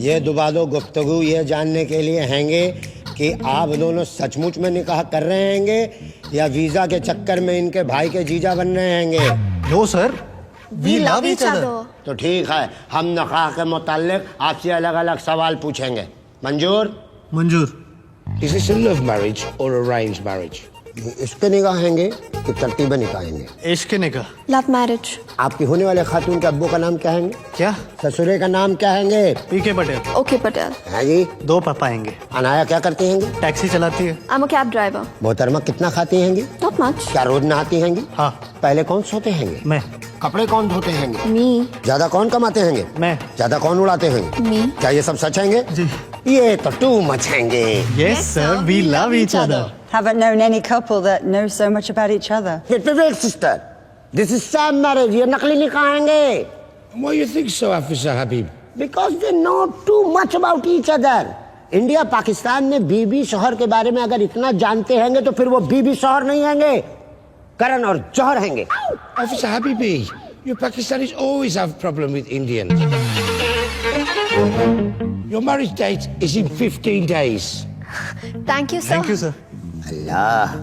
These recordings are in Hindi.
ये दुबादो गुफ्तगू ये जानने के लिए हैंगे कि आप दोनों सचमुच में निकाह कर रहे हैंगे या वीजा के चक्कर में इनके भाई के जीजा बन रहे हैंगे। No sir, we love each other. तो ठीक है, हम निकाह के मुताल्लिक आपसे अलग अलग सवाल पूछेंगे। मंजूर? मंजूर। Is this a love marriage or arranged marriage? इसके निकाह हैंगे कि तरतीब निकाह हैंगे? इश्क निकाह। Love marriage. आपकी होने वाले खातून के अब्बू का नाम क्या हैंगे? क्या? ससुरे का नाम क्या हैंगे? पीके पटेल। ओके पटेल। हाँ जी। 2 पापा आएंगे। अनाया क्या करती हैंगी? टैक्सी चलाती है। I am a cab driver. मोहतरमा कितना खाती हैंगी? Not much. क्या रोज नहाती हैंगी? हाँ। पहले कौन सोते हैंगे? मैं। कपड़े कौन धोते हैंगे? मी। ज्यादा कौन कमाते हैंगे? मैं। ज्यादा कौन उड़ाते हैंगे? मी। क्या ये सब सच हैंगे? जी। ये तो टू मच हैंगे। Yes sir, we love each other. Haven't known any couple that knows so much about each other. Wait, sister. This is sham marriage. ये नकली निकाह हैंगे। Why you think so, Afisa Habib? Because they know too much about each other. India Pakistan में बीबी शोहर के बारे में अगर इतना जानते हैंगे तो फिर वो बीबी शोहर नहीं हैंगे, करण और जौहर हैंगे। Afisa Habibi, you Pakistanis always have problem with Indians. Your marriage date is in 15 days. Thank you sir. Thank you sir. Allah,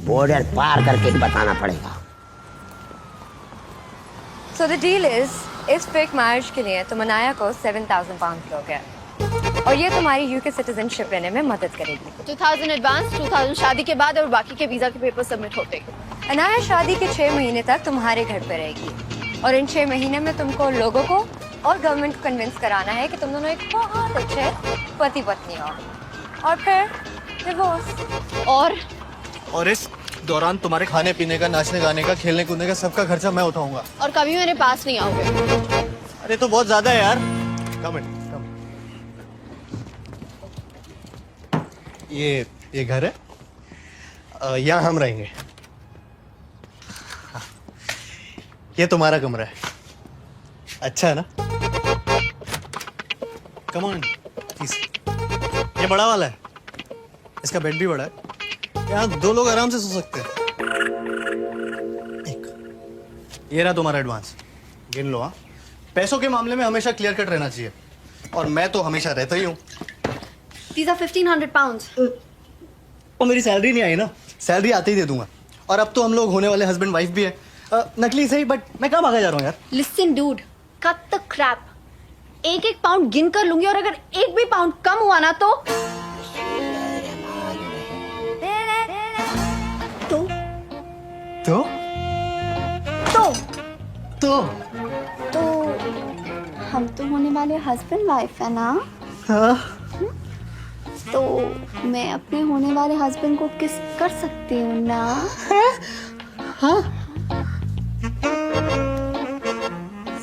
border पार करके बताना पड़ेगा। So the deal is, इस फेक मैरिज के लिए तुम अनाया को 7,000 पाउंड दोगे और ये तुम्हारी यूके सिटीजनशिप लेने में मदद करेगी। 2000 एडवांस, 2000 शादी के बाद और बाकी के वीजा के पेपर सबमिट होते ही। अनाया शादी के 6 महीने तक तुम्हारे घर पे रहेगी और इन 6 महीने में तुमको लोगों को और गवर्नमेंट को कन्विंस कराना है कि तुम दोनों एक बहुत अच्छे पति पत्नी हो और फिर डिवोर्स। और इस दौरान तुम्हारे खाने पीने का, नाचने गाने का, खेलने कूदने का सबका खर्चा मैं उठाऊंगा। और कभी मेरे पास नहीं आओगे। अरे तो बहुत ज्यादा है यार। कम इन, कम। ये घर है, यहाँ हम रहेंगे। हाँ। ये तुम्हारा कमरा है, अच्छा है ना? Come on please. ये बड़ा वाला है, इसका बेड भी बड़ा है, यहाँ 2 लोग आराम से सो सकते हैं। ये रहा तुम्हारा एडवांस, गिन लो। हाँ, पैसों के मामले में हमेशा क्लियर कट रहना चाहिए और मैं तो हमेशा रहता ही हूँ। These are 1500 pounds. और मेरी सैलरी नहीं आई ना, सैलरी आते ही दे दूंगा। और अब तो हम लोग होने वाले हस्बैंड वाइफ भी है। नकली सही, बट मैं कहाँ भागा जा रहा हूँ यार। Listen dude, cut the crap. 1-1 pound गिन कर लूंगी और अगर 1 भी पाउंड कम हुआ ना तो तो हम तो होने वाले हस्बैंड वाइफ है ना। हाँ। तो मैं अपने होने वाले हस्बैंड को किस कर सकती हूँ ना। हाँ।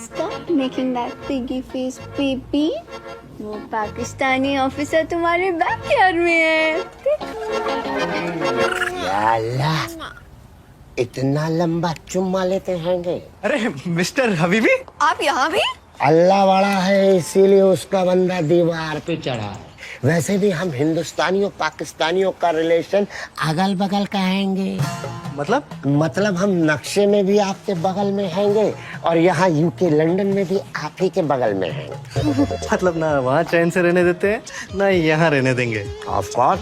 Stop making that piggy face, baby. वो पाकिस्तानी ऑफिसर तुम्हारे बैकयार्ड में है। या अल्लाह, इतना लंबा चुम्मा लेते हैंगे। अरे मिस्टर हबीबी, आप यहाँ भी? अल्लाह बड़ा है इसीलिए उसका बंदा दीवार पे चढ़ा। वैसे भी हम हिंदुस्तानियों पाकिस्तानियों का रिलेशन अगल बगल का हैंगे। मतलब हम नक्शे में भी आपके बगल में हैंगे और यहाँ यूके लंदन में भी आप ही के बगल में हैंगे। मतलब ना वहाँ चैन से रहने देते हैं ना यहाँ रहने देंगे। Of course.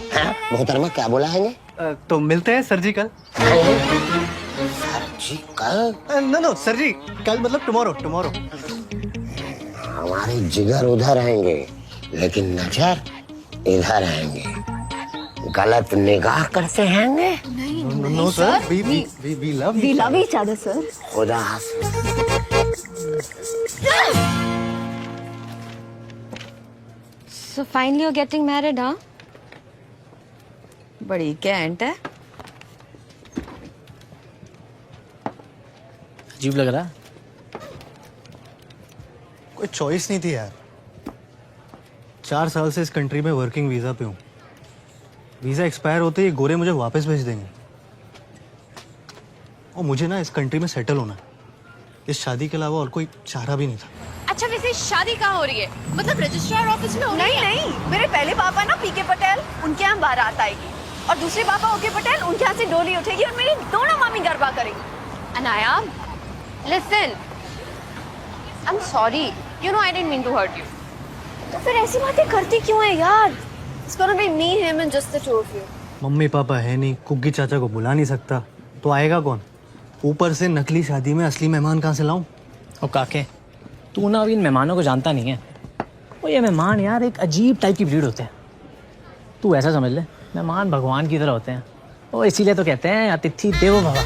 मोहतरमा क्या बोला हैंगे? तो मिलते हैं सर जी कल। सर जी कल? नो सर जी कल मतलब टुमारो। हमारे जिगर उधर रहेंगे लेकिन नजर इधर रहेंगे। गलत निगाह करते हैंगे। No sir, we love each other sir. खुदा हाफिज। So finally you're getting married, huh? बड़ी कैंट है। अजीब लग रहा। कोई चॉइस नहीं थी यार। 4 साल से इस कंट्री में वर्किंग वीजा पे हूँ। वीजा एक्सपायर होते ही गोरे मुझे वापस भेज देंगे और मुझे ना इस कंट्री में सेटल होना है। इस शादी के अलावा और कोई चारा भी नहीं था। अच्छा वैसे शादी कहाँ हो रही है? मतलब रजिस्ट्रार ऑफिस में हो रही है? नहीं, मेरे पहले पापा ना पीके पटेल, उनके यहाँ बारात आएगी और दूसरे पापा ओके पटेल, उनके यहाँ से डोली उठेगी और मेरी दोनों मामी गरबा करेंगी। Anaya, listen, I'm sorry. You know I didn't mean to hurt you. तो फिर ऐसी बातें करती क्यों है यार? It's gonna be me, him and just the two of you. Mummy papa है नहीं, कुग्गी चाचा को बुला नहीं सकता, तो आएगा कौन? ऊपर से नकली शादी में असली मेहमान कहाँ से लाऊं? और काके, तू ना अभी इन मेहमानों को जानता नहीं है। वो ये मेहमान यार एक अजीब टाइप की ब्रीड होते हैं। तू ऐसा समझ ले, मेहमान भगवान की तरह होते हैं। वो इसीलिए तो कहते हैं अतिथि देवो भव।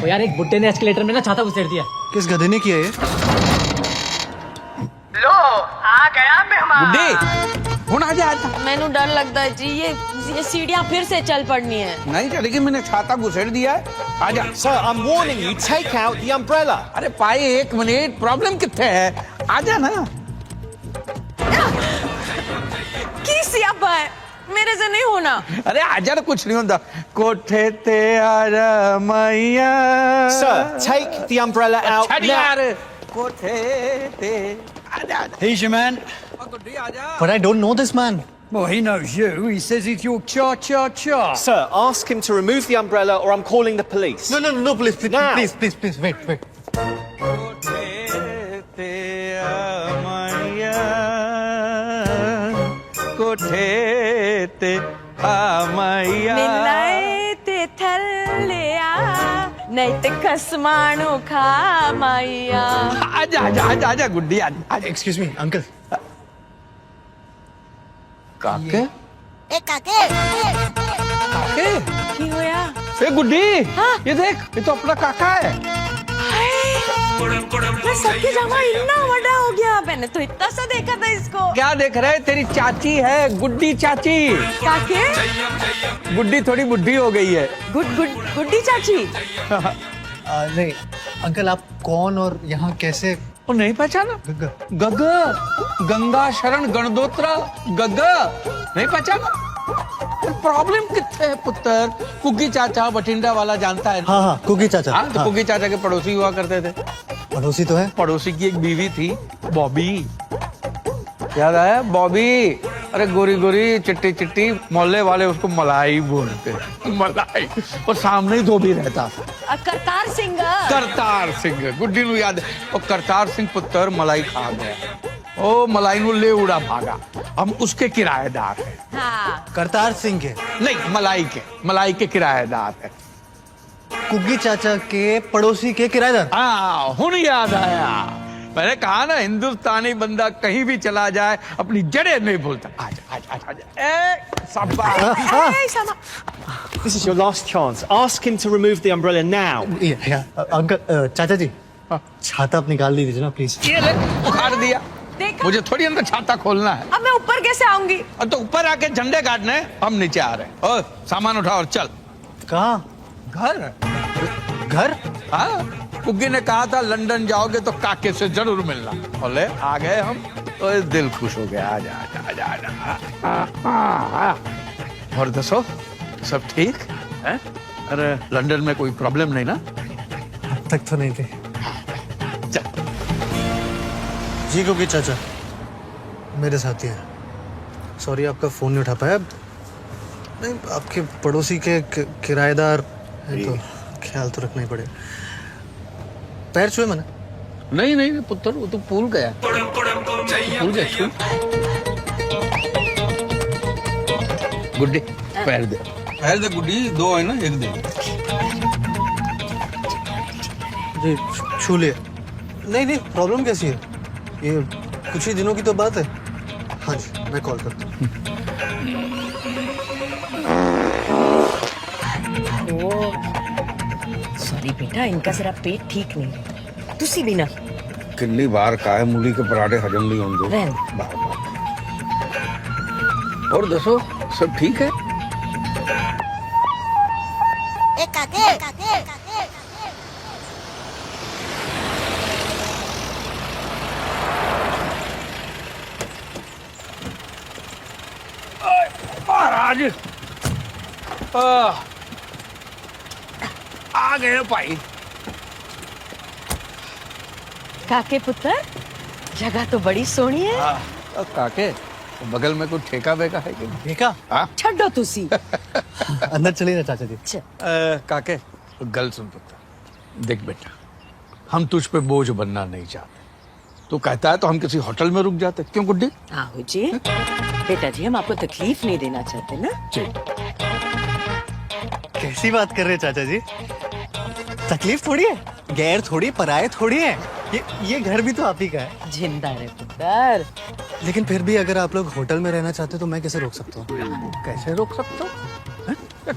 वो यार एक बुड्ढे ने एस्केलेटर में ना छाता घुसेड़ दिया। किस गधे ने किया ये? लो आ गया मेहमान। बुड्ढे हुन आ जा। मैनू डर लगता है जी, ये सीढ़ियाँ फिर से चल पड़नी है। नहीं चलेगी, मैंने छाता घुसेड़ दिया है। आजा। Sir, I'm warning you, take out the umbrella. अरे पाई एक मिनट, प्रॉब्लम कितने है? आजा ना। की सियापा है, मेरे से नहीं होना। अरे आजा ना, कुछ नहीं होता। कोठे ते आजा मैया। Sir, take the umbrella out अच्छा now. यार, कोठे ते आजा। Here's your man. But I don't know this man. Well, he knows you. He says he's your cha-cha-cha. Sir, ask him to remove the umbrella or I'm calling the police. No, please, please, Now. please, wait. कोठे ते मैया, कोठे ते मैया। मिलाए ते थल्लिया, नहीं ते खसमाणु खा माइया। आजा गुड्डी आजा। Excuse me, uncle. काके? काके की होया? ए गुड्डी, ये देख, ये तो अपना काका है। मैं सबके जमा इतना बड़ा हो गया, मैंने तो इतना सा देखा था इसको। क्या देख रहे? तेरी चाची है, गुड्डी चाची। काके? गुड्डी थोड़ी बुड्ढी हो गई है। गुड्डी चाची। नहीं, अंकल आप कौन और यहाँ कैसे? वो नहीं पहचाना? गग्गा, गंगा शरण गणदोत्रा गग्गा, नहीं पहचाना? प्रॉब्लम कितने है पुत्र? कुग्गी चाचा बठिंडा वाला जानता है? हाँ, कुग्गी चाचा। हाँ, तो कुग्गी चाचा के पड़ोसी हुआ करते थे। पड़ोसी तो है। पड़ोसी की एक बीवी थी, बॉबी। याद आया? बॉबी। अरे गोरी गोरी चिट्टी चिट्टी, मोहल्ले वाले उसको मलाई बोलते। मलाई। और सामने ही धोबी रहता था। करतार सिंह। करतार सिंह, गुड्डी नु याद है। और करतार सिंह पुत्र मलाई खा गया। ओ मलाई नु ले उड़ा भागा। हम उसके किराएदार हैं। हाँ। करतार सिंह के? नहीं, मलाई के किराएदार है। कुग्गी चाचा के पड़ोसी के किराएदार? हाँ, हुन याद आया। मैंने कहा ना, हिंदुस्तानी बंदा कहीं भी चला जाए अपनी जड़ें नहीं भूलता। आजा। This is your last chance. Ask him to remove the umbrella now. Uncle, चाचा जी, छाता आप निकाल दीजिए ना प्लीज। ये ले, उखाड़ दिया। देखा? मुझे थोड़ी अंदर छाता खोलना है। अब मैं ऊपर कैसे आऊंगी? और तो ऊपर आके झंडे गाड़ने हैं, हम नीचे आ रहे हैं। और सामान उठा और चल। कहाँ? घर? हाँ, कुग्गी ने कहा था लंदन जाओगे तो काके से जरूर मिलना। बोले आ गए हम, तो दिल खुश हो गया। आजा। और दसो, सब ठीक है? अरे लंदन में कोई प्रॉब्लम नहीं ना? अब तक तो नहीं थे। चल। जी कुग्गी चाचा, मेरे साथी है। सॉरी आपका फोन नहीं उठा पाया। नहीं, आपके पड़ोसी के किराएदार है तो ख्याल तो रखना ही पड़ेगा। पैर छुए मैंने? नहीं पुत्र, वो तो भूल गया। गुड्डी पैर दे गुड्डी, दो है ना, एक दे। जी छू लिए। नहीं, प्रॉब्लम कैसी है? ये कुछ ही दिनों की तो बात है। हाँ जी, मैं कॉल करता हूँ। सॉरी बेटा, इनका जरा पेट ठीक नहीं। तुसी भी ना कितनी बार कहा है मूली के पराठे हजम नहीं होंगे। और दसो, सब ठीक है? महाराज आ गए भाई। काके पुत्र, जगह तो बड़ी सोहनी है। काके, बगल में कोई ठेका बेका है कि? ठेका? छड्डो तुसी। अंदर चलिए ना चाचा जी। काके, गल सुन पुत्र। देख बेटा, हम तुझ पे बोझ बनना नहीं चाहते। तो कहता है तो हम किसी होटल में रुक जाते। क्यों गुड्डी? आहो जी, बेटा जी हम आपको तकलीफ नहीं देना चाहते ना। कैसी बात कर रहे हैं चाचा जी? तकलीफ थोड़ी है, गैर थोड़ी, पराये थोड़ी है। ये घर भी तो आप ही का है। जिंदा रहे पुत्र। लेकिन फिर भी अगर आप लोग होटल में रहना चाहते तो मैं कैसे रोक सकता हूँ? कैसे रोक सकते हो?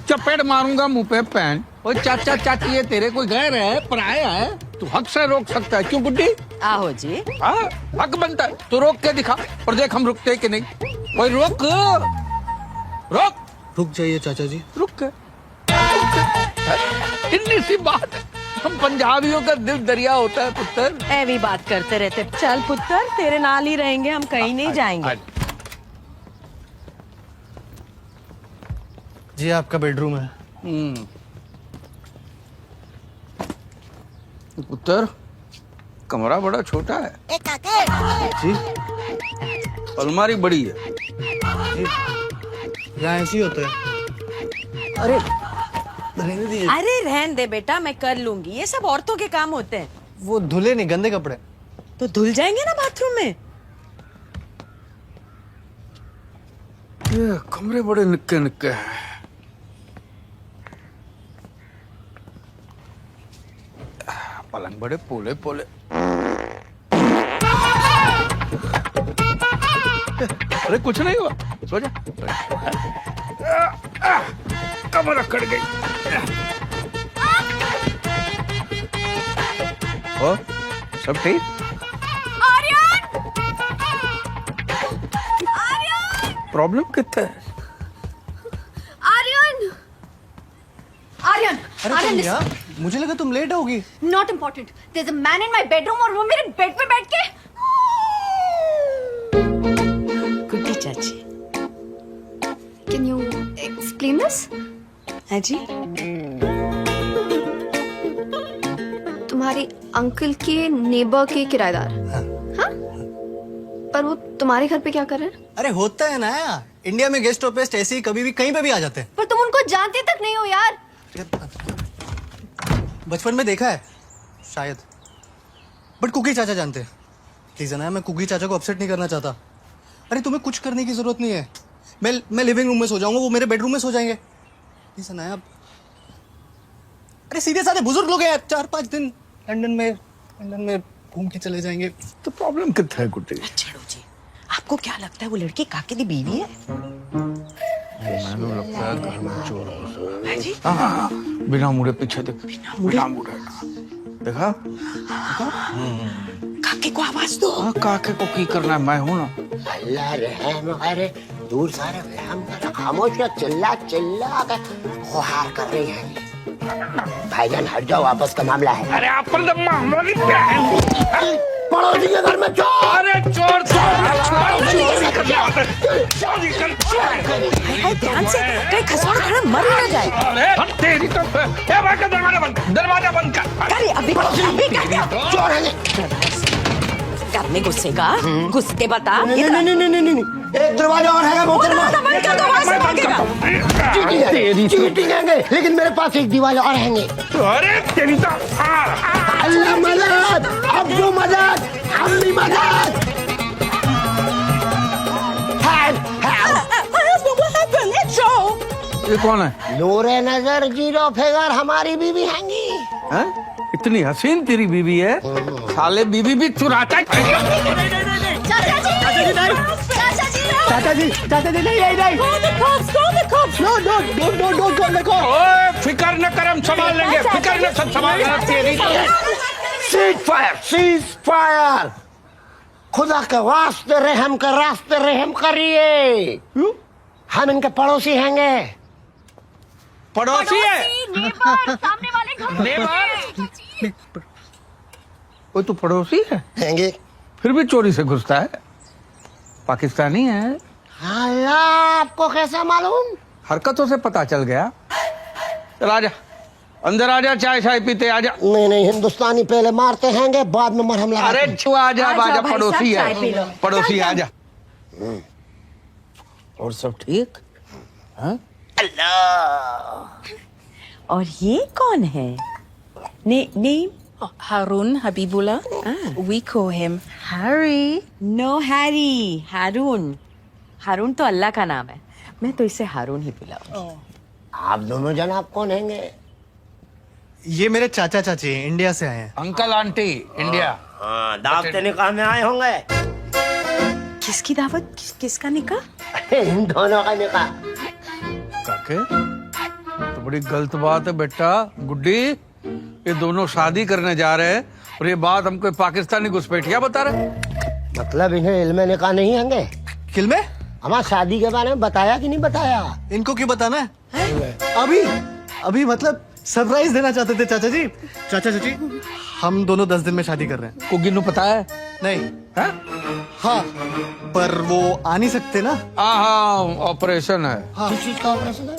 चपेट मारूंगा मुंह पे पैन। ओ चाचा चाची ये तेरे कोई गैर है, पराया है, तू हक से रोक सकता है। क्यों गुड्डी? आहो जी। हाँ हक बनता है, तू रोक के दिखा और देख हम रुकते कि नहीं। कोई रोक रुक जाइए चाचा जी। रुक के इतनी सी बात है। हम पंजाबियों का दिल दरिया होता है पुत्र। ऐवी बात करते रहते। चल पुत्र तेरे नाल ही रहेंगे, हम कहीं नहीं जाएंगे। जी आपका बेडरूम है। पुत्र कमरा बड़ा छोटा है जी अलमारी बड़ी है। यहाँ ऐसे ही होता है। अरे रहने दीजिए। अरे रहन दे बेटा, मैं कर लूंगी। ये सब औरतों के काम होते हैं। वो धुले नहीं, गंदे कपड़े। तो धुल जाएंगे ना बाथरूम में। ये कमरे बड़े निक्के निक्के हैं। पलंग बड़े पोले पोले। अरे कुछ नहीं हुआ, सो जा। कमर अकड़ गई। और सब ठीक? प्रॉब्लम कितना है? आर्यन अरे तुम यहाँ? मुझे लगा तुम लेट होगी। Not important. There is a man in my bedroom और वो मेरे बेड पे बैठ के। गुड्डी चाची। Can you explain this? हाँ जी। तुम्हारे अंकल के नेबर के किराएदार। हाँ? पर वो तुम्हारे घर पे क्या कर रहे हैं? अरे होता है ना, इंडिया में गेस्ट ऑफ ऐसे ही कभी भी कहीं पे भी आ जाते हैं। पर तुम उनको जानते तक नहीं हो यार। बचपन में देखा है शायद, बट कुकी चाचा जानते हैं। प्लीज ना, मैं कुकी चाचा को अपसेट नहीं करना चाहता। अरे तुम्हें कुछ करने की जरूरत नहीं है। मैं लिविंग रूम में सो जाऊंगा, वो मेरे बेडरूम में सो जाएंगे। प्लीज ना आप। अरे सीधे साधे बुजुर्ग लोग हैं, 4-5 दिन लंदन में घूम के चले जाएंगे। तो प्रॉब्लम कितना है गुड्डी? छोड़ो जी, आपको क्या लगता है वो लड़की काके दी बीवी है? मैंने लगता है घर में चोर हो। हाँ, बिना मुड़े पीछे देख। बिना मुड़े देखा? काके को आवाज दो। हाँ, काके को की करना है, मैं हूँ ना। अल्लाह रहम। अरे दूर सारे रहम कर, खामोश कर, चिल्ला चिल्ला कर गुहार कर रही है। भाईजान हट जाओ, वापस का मामला है। अरे आप पर मामला नहीं क्या है? पड़ोसी के घर में चोर। अरे चोर ध्यान से, कहीं खसोड़ खड़ा मर ना जाए। अरे तेरी तो दरवाजा बंद कर। अरे अभी चोर है। करने गुस्से का गुस्से बता। नहीं, एक दरवाजा और है मोहतरमा। चीटिंग है, लेकिन मेरे पास एक दीवार और हैंगे। अरे तेरी तो अल्लाह मदद, अब्बू मदद, अम्मी मदद। ये कौन है? नूरे नजर जीरो फिगर हमारी बीवी हैंगी। हैं? इतनी हसीन तेरी बीवी है, साले बीवी भी चुराता है। चाचा जी नहीं। ओए फिकर न कर, हम संभाल लेंगे। फिकर न सब संभाल लेंगे। Cease fire. खुदा के वास्ते रहम के रास्ते रहम करिए। हम इनके पड़ोसी हैंगे। पड़ोसी है? सामने वाले घर। वो तो पड़ोसी है हैंगे, फिर भी चोरी से घुसता है। पाकिस्तानी है। अल्लाह, आपको कैसा मालूम? हरकतों से पता चल गया। चल आजा, अंदर आजा, चाय शाय पीते आजा। नहीं, हिंदुस्तानी पहले मारते हैंगे, बाद में मरहम लगाते। अरे छू आजा, आजा, पड़ोसी है, पड़ोसी आजा। और सब ठीक? और ये कौन है? Name? Harun Habibullah. We call him Harry. No Harry. Harun. Harun तो अल्लाह का नाम है. मैं तो इसे हारून ही बुलाऊंगी. आप दोनों जनाब कौन हैंगे? ये मेरे चाचा चाची हैं, इंडिया से आए हैं. Uncle aunty India. हाँ, दावत निकाह में आए होंगे. किसकी दावत? किसका निकाह? इन दोनों का निकाह. काके तो बड़ी गलत बात है बेटा. गुड्डी, ये दोनों शादी करने जा रहे हैं और ये बात हमको पाकिस्तानी घुसपैठिया बता रहे. मतलब इन्हें इल्म निकाह नहीं होंगे? किल में हमारा शादी के बारे में बताया कि नहीं बताया? इनको क्यों बताना है? अभी मतलब सरप्राइज देना चाहते थे चाचा जी. चाचा चाची, हम दोनों 10 दिन में शादी कर रहे हैं. को गिन्नू पता है? नहीं. हैं? हाँ, पर वो आ नहीं सकते ना. हाँ, ऑपरेशन है. किस चीज का ऑपरेशन है?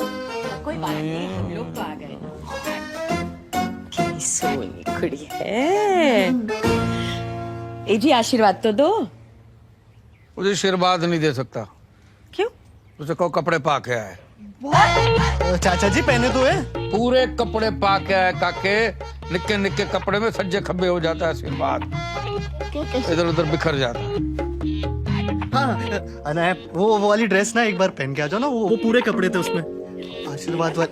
कोई बात नहीं, हम लोग तो आ गए ना. की सोनी कुड़ी है. ए जी आशीर्वाद तो दो. मुझे आशीर्वाद नहीं दे सकता. क्यों? उसे कहो कपड़े पा के आए. चाचा जी पहने तो है. पूरे कपड़े पा के आए काके. निक्के निक्के कपड़े में सज्जे खब्बे हो जाता है आशीर्वाद. इधर उधर बिखर जाता है. हाँ, अनाया वो वाली ड्रेस ना एक बार पहन के आ जाओ ना. वो पूरे कपड़े थे उसमें.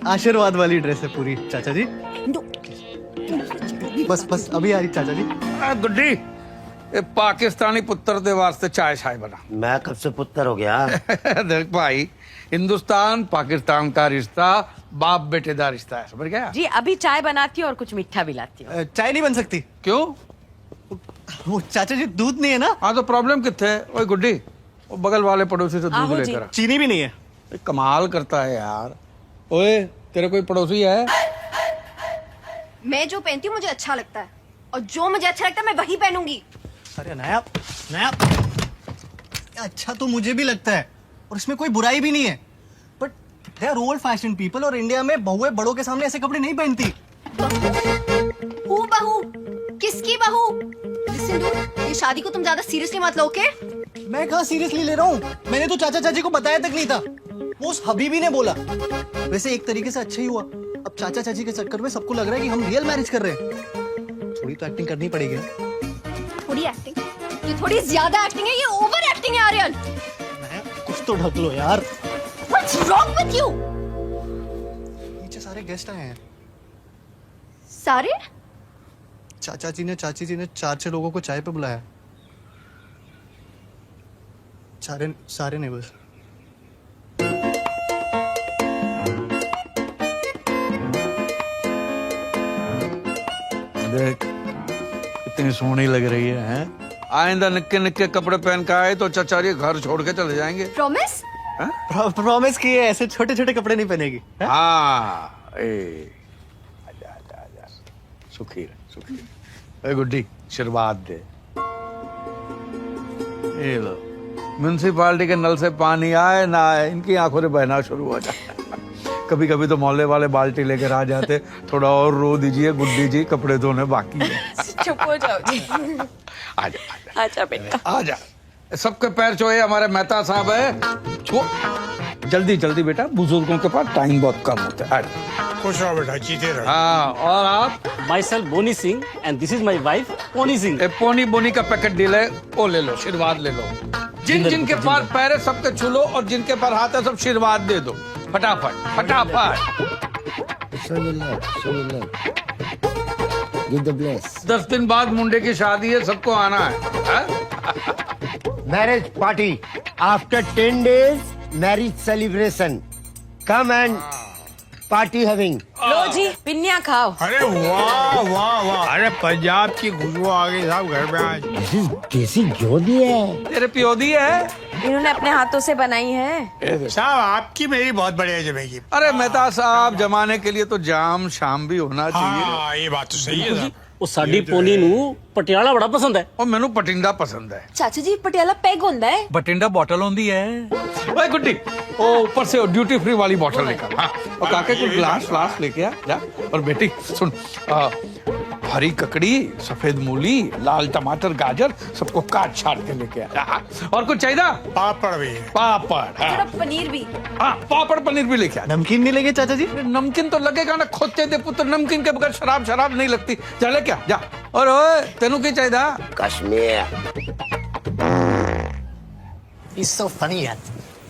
आशीर्वाद वाली ड्रेस है पूरी. चाचा जी बस अभी आ रही चाचा जी. गुड्डी, ये पाकिस्तानी पुत्र दे वास्ते चाय शाय बना. मैं कब से पुत्र हो गया? देख भाई, हिंदुस्तान पाकिस्तान का रिश्ता बाप बेटे का रिश्ता है. समझ गया? जी अभी चाय बनाती हूँ और कुछ मीठा भी लाती हूँ. चाय नहीं बन सकती. क्यों? वो चाचा जी दूध नहीं है ना. हाँ तो प्रॉब्लम कितने है? ओए गुड्डी, वो बगल वाले पड़ोसी से दूध आहो जी. लेकर आ. चीनी भी नहीं है. कमाल करता है यार. ओए, तेरे कोई पड़ोसी है? मैं जो पहनती हूँ मुझे अच्छा लगता है और जो मुझे अच्छा लगता है मैं वही पहनूंगी. अरे नया अच्छा तो मुझे भी लगता है और इसमें कोई बुराई भी नहीं है. But they are old fashion people और इंडिया में बहुएं बड़ों के सामने ऐसे कपड़े नहीं पहनती. बहू किसकी बहू? Listen dude, ये शादी को तुम ज्यादा सीरियसली मत लो. ओके? मैं कहाँ सीरियसली ले रहा हूँ. मैंने तो चाचा चाची को बताया तक नहीं था. वो उस हबीबी ने बोला. वैसे एक तरीके से अच्छा ही हुआ. अब चाचा चाची के चक्कर में सबको लग रहा है कि हम रियल मैरिज कर रहे हैं. थोड़ी तो एक्टिंग करनी पड़ेगी. थोड़ी एक्टिंग? ये थोड़ी ज्यादा एक्टिंग है. ये ओवर एक्टिंग है आर्यन. कुछ तो ढक लो यार. What's wrong with you? नीचे सारे गेस्ट आए हैं. सारे? चाची जी ने 4-6 लोगों को चाय पे बुलाया. सारे नेबर्स. देख, इतनी सोहनी लग रही है, हैं? आइंदा निक्के निक्के कपड़े पहन के आए तो चाचा जी घर छोड़ के चले जाएंगे. प्रॉमिस? प्रॉमिस किए ऐसे छोटे छोटे कपड़े नहीं पहनेगी. हाँ. आजा. सुखी रहे. गुड्डी, आशीर्वाद दे. ये लो. म्यूनसिपालिटी के नल से पानी आए ना आए, इनकी आंखों से बहना शुरू हो जाए. कभी कभी तो मोहल्ले वाले बाल्टी लेकर आ जाते. थोड़ा और रो दीजिए गुड्डी जी, कपड़े धोने बाकी है. चुप हो जाओ जी. आजा बेटा, आजा. सबके पैर छुए. हमारे मेहता साहब है. छो जल्दी बेटा, बुजुर्गों के पास टाइम बहुत कम होता है. खुश रहो बेटा, जीते रहो. हाँ, और आप? Myself Boni Singh and this is my wife Poni Singh. बोनी का पैकेट डील है, वो ले लो. आशीर्वाद ले लो. जिनके पास पैर है सबके छू लो और जिनके पास हाथ है सब आशीर्वाद दे दो. फटाफट. Give the bless. 10 दिन बाद मुंडे की शादी है, सबको आना है. Marriage party after 10 days. Marriage celebration. Come and party having. लो जी पिन्निया खाओ. अरे वाह. अरे पंजाब की खुशबू आ गई साहब घर में आज. देसी घी दी है. तेरे पियोदी है. इन्होंने अपने हाथों से बनाई है. साहब आपकी मेरी बहुत बढ़िया जमेगी. अरे मेहता साहब, जमाने के लिए तो जाम शाम भी होना चाहिए. हाँ, ये बात तो सही है साहब. ਉਹ ਸਾਡੀ ਪੋਨੀ ਨੂੰ ਪਟਿਆਲਾ ਬੜਾ ਪਸੰਦ ਹੈ. और मैनू पटिंडा पसंद है. चाचा जी पटियाला पैग होता है. बटिंडा बॉटल होती है. ओए गुड्डी, ओ ऊपर से ड्यूटी फ्री वाली बॉटल निकाल. हाँ, और काके कुछ ग्लास लेके आ जा. और बेटी सुन, हरी ककड़ी, सफेद मूली, लाल टमाटर, गाजर सबको काट छाट के लेके आया। और कुछ चाहिए? पापड़ भी। पापड़, हाँ। पनीर भी। हाँ, पापड़ पनीर भी लेके आया। नमकीन नहीं लेंगे चाचा जी? नमकीन तो लगेगा ना, खोदते दे पुत्र, नमकीन के बगैर शराब नहीं लगती। चले क्या जा। और ओए तेनू की चाहिए? कश्मीर। He's so funny यार,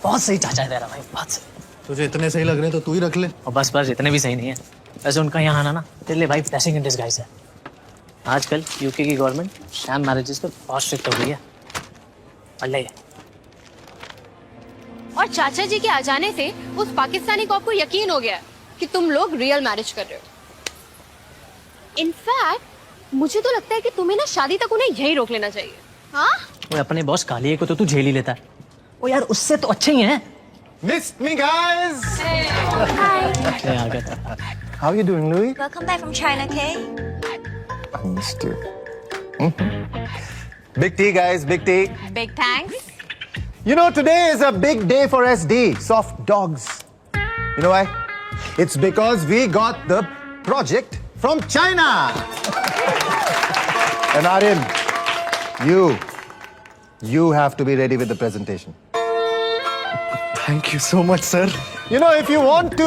बहुत सही चाचा है तेरा भाई, बहुत सही। तुझे इतने सही लग रहे हैं तो तू ही रख ले। और बस इतने भी सही नहीं है। वैसे उनका यहाँ आना ना तेरे लिए भाई ब्लेसिंग इन डिस्गाइज है। आजकल यूके की गवर्नमेंट शैम मैरिजेस पे बहुत स्ट्रिक्ट हो गई है। अल्लाह और चाचा जी के आ जाने से उस पाकिस्तानी कॉप को यकीन हो गया कि तुम लोग रियल मैरिज कर रहे हो। इनफैक्ट मुझे तो लगता है कि तुम्हें ना शादी तक उन्हें यही रोक लेना चाहिए। हाँ? वो अपने बॉस कालिए को तो तू झेल ही लेता है। ओ यार उससे तो अच्छे ही हैं। Missed me, guys. अरे आ गया था। How you doing, Louis? Welcome back from China, Kay. I missed you. Big tea, guys. Big tea. Big thanks. You know, today is a big day for SD, Soft Dogs. You know why? It's because we got the project from China. And Aryan, you have to be ready with the presentation. Thank you so much, sir. You know, if you want to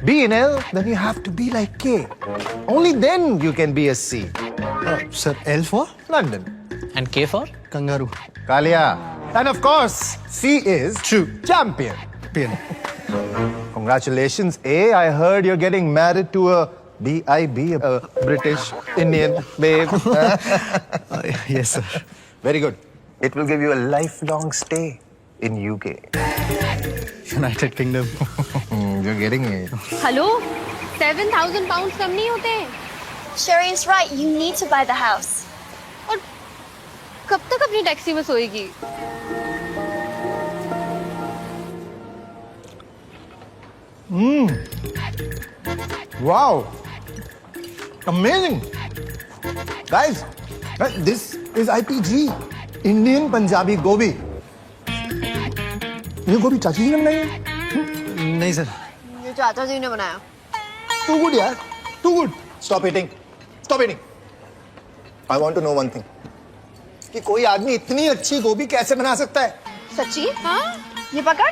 be in L, then you have to be like K. Only then you can be a C. Sir, L for? London. And K for? Kangaroo. Kalia. And of course, C is True. champion. Pian. Congratulations, A. I heard you're getting married to a B.I.B., a British Indian babe. Yes, sir. Very good. It will give you a lifelong stay in UK. United Kingdom. You're getting it. Hello, 7,000 pounds कम नहीं होते। Shireen's right. You need to buy the house. और कब तक अपनी टैक्सी में सोएगी? Wow. Amazing. Guys, this is IPG. Indian Punjabi Gobi. ये गोभी चाची जी ने बनाई है? नहीं सर। ये चाचा जी ने बनाया। Too good, यार. Too good. Stop eating. Stop eating. I want to know one thing. कि कोई आदमी इतनी अच्छी गोभी कैसे बना सकता है? सच्ची? हाँ? ये पकड़।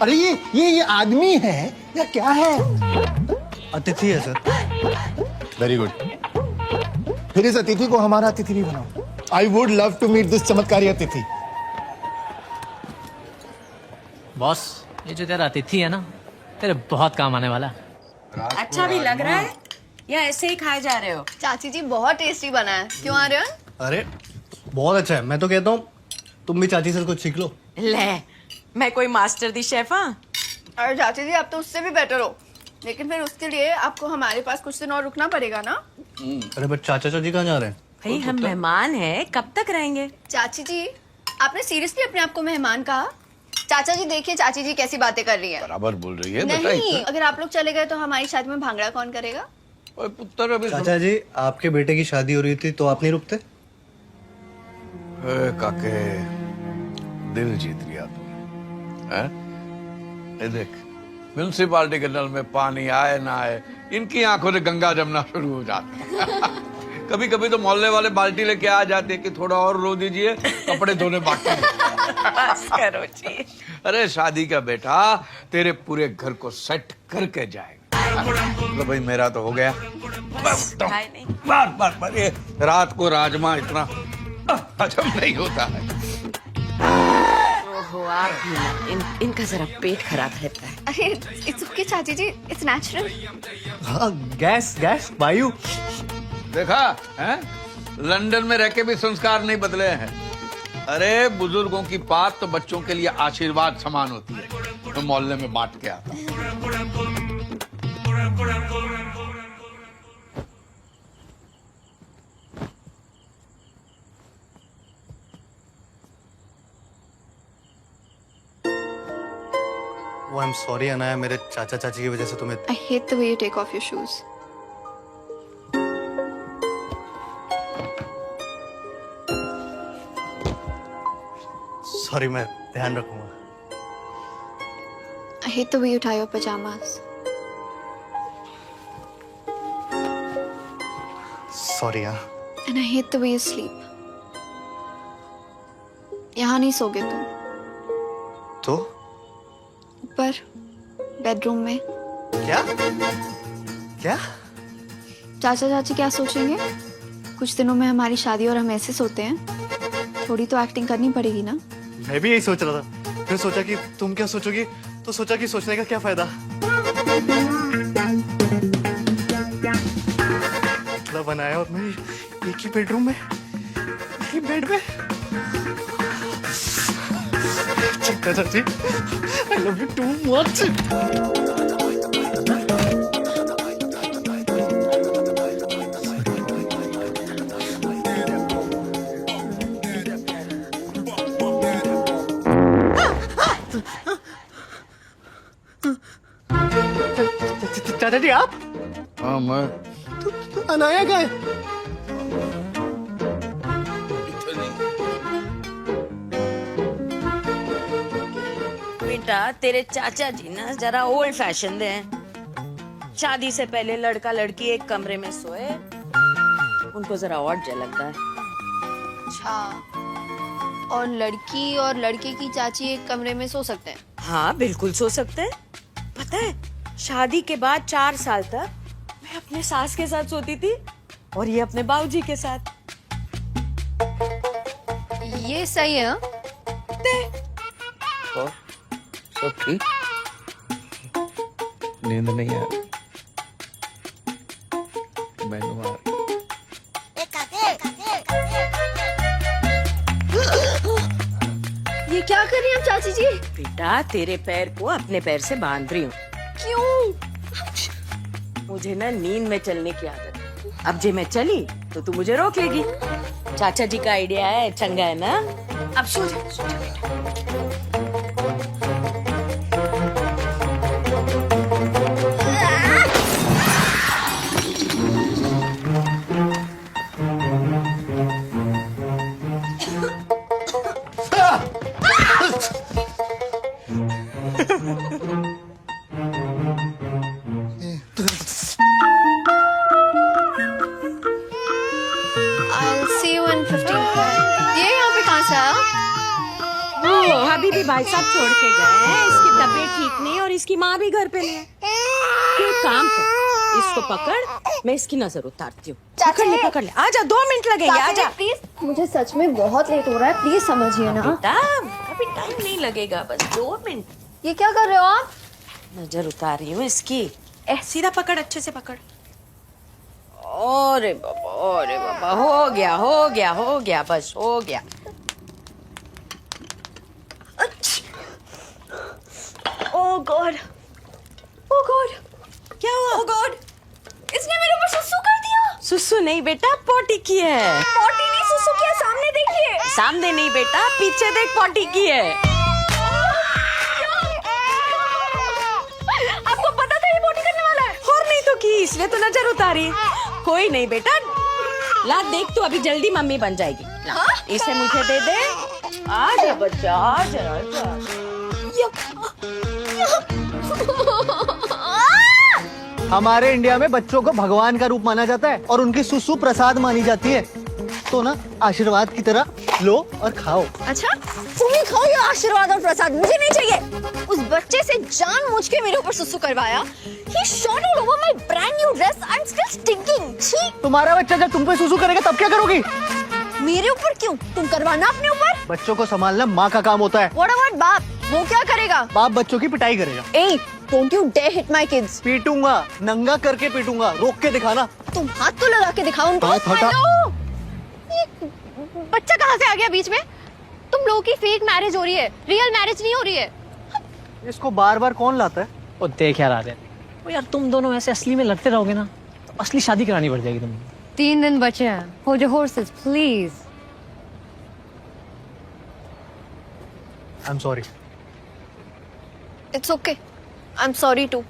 अरे ये आदमी है या क्या है? अतिथि है सर। Very good. फिर इस अतिथि को हमारा अतिथि भी बनाओ। I would love to meet this चमत्कारी अतिथि। बॉस ये जो तेरा अतिथि है ना तेरे बहुत काम आने वाला। अच्छा भी लग रहा है या ऐसे ही खाए जा रहे हो? चाची जी बहुत टेस्टी बना है। क्यों आ रहे हो? अरे बहुत अच्छा है। मैं तो कहता हूँ तुम भी चाची से कुछ सीख लो। ले मैं कोई मास्टर दी शेफ हाँ? अरे चाची जी आप तो उससे भी बेटर हो, लेकिन फिर उसके लिए आपको हमारे पास कुछ दिन और रुकना पड़ेगा ना। अरे बट चाचा चाची कहाँ जा रहे हैं? भाई हम मेहमान हैं, कब तक रहेंगे? चाची जी आपने सीरियसली अपने आप को मेहमान कहा? चाचा जी देखिए चाची जी कैसी बातें कर रही है। बराबर बोल रही है। नहीं, अगर आप लोग चले गए तो हमारी शादी में भांगड़ा कौन करेगा? ओए पुत्र अभी चाचा जी आपके बेटे की शादी हो रही थी तो आप नहीं रुकते? काके दिल जीत लिया तूने। हैं? ये देख म्यूनसिपालिटी के नल में पानी आए ना आए इनकी आंखों से गंगा जमना शुरू हो जाता है। कभी कभी तो मोहल्ले वाले बाल्टी लेके आ जाते हैं कि थोड़ा और रो दीजिए, कपड़े धोने बाकी हैं। बस करो जी। अरे शादी का बेटा तेरे पूरे घर को सेट करके जाएगा। तो भाई मेरा तो हो गया। बस तो बार ये रात को राजमा इतना हजम नहीं होता है। ओहो आप भी ना, इनका जरा पेट खराब रहता है। अरे इट्स ओके चाची जी, इट्स नेचुरल। हाँ गैस वायु। देखा है लंदन में रह के भी संस्कार नहीं बदले हैं। अरे बुजुर्गों की बात तो बच्चों के लिए आशीर्वाद समान होती है। तो मोहल्ले में बांट के आता वो आई एम सॉरी अनाया, मेरे चाचा चाची की वजह से तुम्हें। I hate the way you take off your shoes. Sorry मैं ध्यान रखूंगा। I hate the way you tie your pajamas. Sorry यार। And I hate the way you sleep. यहाँ नहीं सोगे तुम। तो? ऊपर बेडरूम में। क्या? क्या? चाचा चाची क्या सोचेंगे? कुछ दिनों में हमारी शादी और हम ऐसे सोते हैं। थोड़ी तो एक्टिंग करनी पड़ेगी ना। मैं भी यही सोच रहा था, फिर सोचा कि तुम क्या सोचोगी, तो सोचा कि सोचने का क्या फायदा। मतलब बनाया और मैं एक ही बेडरूम में, एक ही बेड में। चाचा जी, I love you too much. चाचा जी आप? हाँ मैं अनाया का है। बेटा तेरे चाचा जी ना जरा ओल्ड फैशन दे हैं। शादी से पहले लड़का लड़की एक कमरे में सोए, उनको जरा और लगता है। अच्छा, और लड़की और लड़के की चाची एक कमरे में सो सकते हैं? हाँ बिल्कुल सो सकते हैं। पता है शादी के बाद 4 साल तक मैं अपने सास के साथ सोती थी और ये अपने बाबूजी के साथ। ये सही है। तो ठीक। नींद नहीं आ रही, मैनू आ रही। ये क्या कर रही हैं चाची जी? बेटा तेरे पैर को अपने पैर से बांध रही हूँ। क्यों? मुझे ना नींद में चलने की आदत है। अब जे मैं चली तो तू मुझे रोक लेगी। चाचा जी का आइडिया है, चंगा है ना? अब सो जा। I'll see you in 15 minutes. ये यहाँ पे कहाँ से आया? अभी भी भाई साहब छोड़ के गए हैं। इसकी तबीयत ठीक नहीं और इसकी माँ भी घर पे नहीं है। तू एक काम कर, इसको पकड़, मैं इसकी नजर उतारती हूँ। पकड़ ले। आजा, 2 मिनट लगेंगे। आजा प्लीज, मुझे सच में बहुत लेट हो रहा है, प्लीज समझिए ना। बेटा अभी टाइम नहीं लगेगा, बस 2 मिनट। ये क्या कर रहे हो आप? नजर उतार रही हूँ इसकी। सीधा पकड़, अच्छे से पकड़। अरे बाबा, हो गया, बस हो गया। Oh God, क्या हुआ? oh God, इसने मेरे ऊपर सुसु कर दिया। सुसु नहीं बेटा, पोटी की है। पॉटी नहीं, सुसु किया। सामने देखिए। सामने नहीं बेटा, पीछे देख, पोटी की है। आपको पता था ये पॉटी करने वाला है? और नहीं तो की, इसलिए तो नजर उतारी। कोई नहीं बेटा, ला देख तू अभी जल्दी मम्मी बन जाएगी। ला, इसे मुझे दे दे। आजा बच्चा, आजा। हमारे इंडिया में बच्चों को भगवान का रूप माना जाता है और उनकी सुसु प्रसाद मानी जाती है। तो ना आशीर्वाद की तरह लो और खाओ। अच्छा, तुम ही खाओ ये आशीर्वाद और प्रसाद, मुझे नहीं चाहिए। उस बच्चे से जानबूझ के मेरे ऊपर सुसु करवाया। He shot all over my brand new dress. I'm still stinking. छी! तुम्हारा बच्चा जब तुम पे सुसु करेगा तब क्या करोगी? मेरे ऊपर क्यों? तुम करवाना अपने ऊपर। बच्चों को संभालना माँ का काम होता है। What about बाप? वो क्या करेगा? बाप बच्चों की पिटाई करेगा। Hey, don't you dare hit my kids. पीटूंगा, नंगा करके पीटूंगा, रोक के दिखाना। तुम हाथ तो लगा के दिखाओ उनको। हाथ हटा। हेलो, ये बच्चा कहाँ से आ गया बीच में? तुम लोगों की फेक मैरिज हो रही है, रियल मैरिज नहीं हो रही है। इसको बार बार कौन लाता है? ओ देख यार आर्यन, ओ यार तुम दोनों ऐसे असली में लड़ते रहोगे ना तो असली शादी करानी पड़ जाएगी तुम्हें। 3 दिन बचे हैं। Hold your horses, please. I'm sorry. It's okay. I'm sorry too.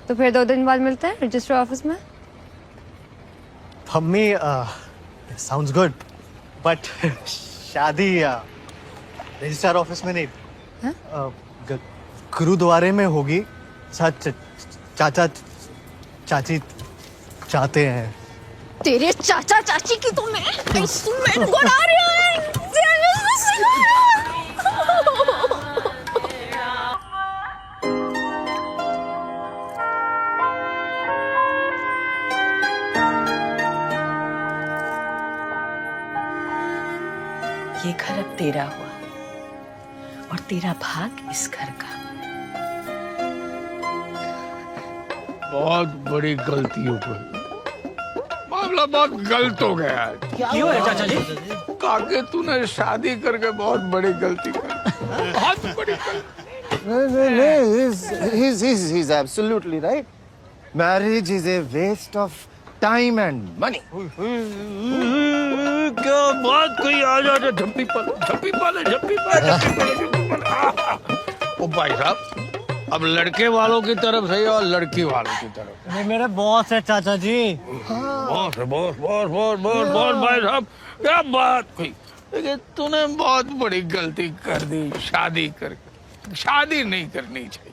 तो फिर 2 दिन बाद मिलते हैं रजिस्टर ऑफिस में। मम्मी, sounds good, but शादी रजिस्ट्रार ऑफिस में नहीं। गुरुद्वारे में होगी। चाचा चाची चाहते हैं। तेरे चाचा चाची की तो मैं इंस्ट्रूमेंट बना रही हूँ। ये घर अब तेरा हुआ और तेरा भाग इस घर का। बहुत बड़ी गलती हो गई, मामला बहुत गलत हो गया है। क्यों है चाचा जी? काके तूने शादी करके बहुत बड़ी गलती कर, बहुत बड़ी गलती। He's absolutely right. Marriage is a waste of time and money. क्या बात कही, आ जा झप्पी पाले। ओ भाई साहब, अब लड़के वालों की तरफ से और लड़की वालों की तरफ। ये मेरे बॉस है चाचा जी। बॉस भाई साहब, क्या बात कही। लेकिन तूने बहुत बड़ी गलती कर दी शादी करके। शादी नहीं करनी चाहिए।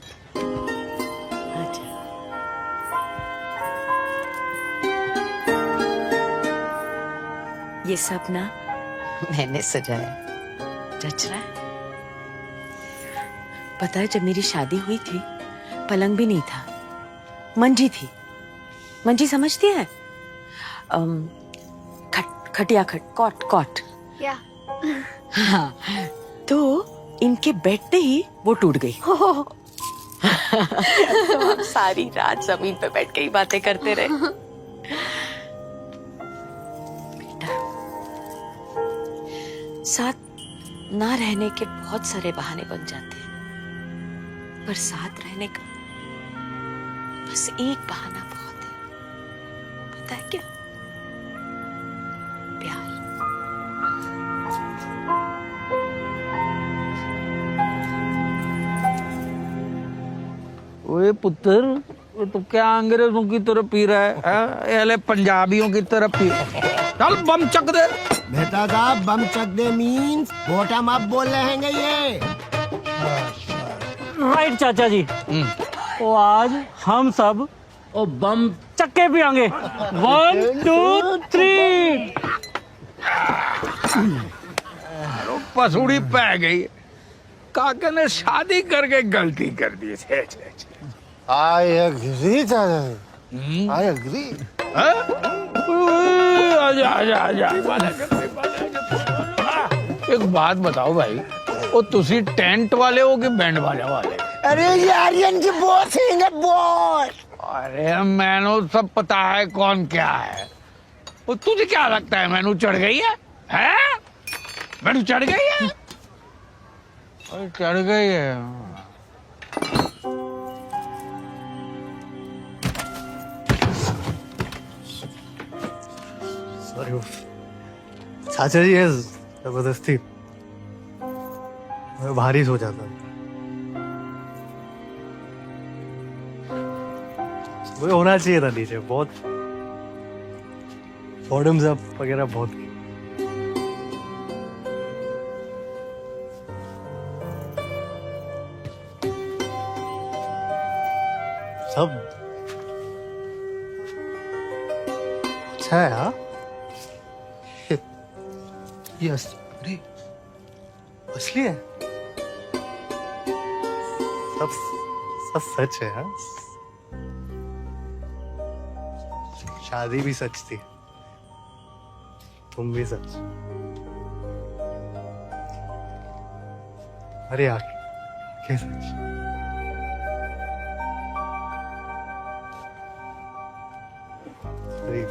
ये सब ना मैंने सजाया, जच रहा है। पता है, जब मेरी शादी हुई थी पलंग भी नहीं था, मंजी थी। मंजी समझती है? खटिया कॉट। क्या? हाँ, तो इनके बैठते ही वो टूट गई। तो हम सारी रात जमीन पे बैठ के ही बातें करते रहे। साथ ना रहने के बहुत सारे बहाने बन जाते हैं, पर साथ रहने का बस एक बहाना बहुत है। पता है क्या? प्यार। ओए पुत्र, तो क्या अंग्रेजों की तरह पी रहा है? एले पंजाबियों की तरह पी। चल बम चक दे। बेटा साहब, बम चक दे मीन्स बॉटम अप बोल रहे हैं ये। राइट चाचा जी। तो आज हम सब वो बम चक्के पियेंगे। 1 2 3। पसूड़ी पै गई। काके ने शादी करके गलती कर दी। I agree, Chacha. I agree. आजा। एक बात बताओ भाई, वो तुसी टेंट वाले हो कि बैंड वाले? अरे ये आर्यन की बॉस है बॉस। अरे मैनू सब पता है कौन क्या है। वो तुझे क्या लगता है मैनू चढ़ गई है? मैनू चढ़ गई है? अरे चढ़ गई है। चाचा जी है जबरदस्ती मैं भारी सो जाता। वो होना चाहिए था नीचे। बहुत बॉटम्स अप वगैरह बहुत की। सब अच्छा है। हाँ, ये अरे असली है। सब सच है। हाँ, शादी भी सच थी, तुम भी सच। अरे यार, क्या सच? अरे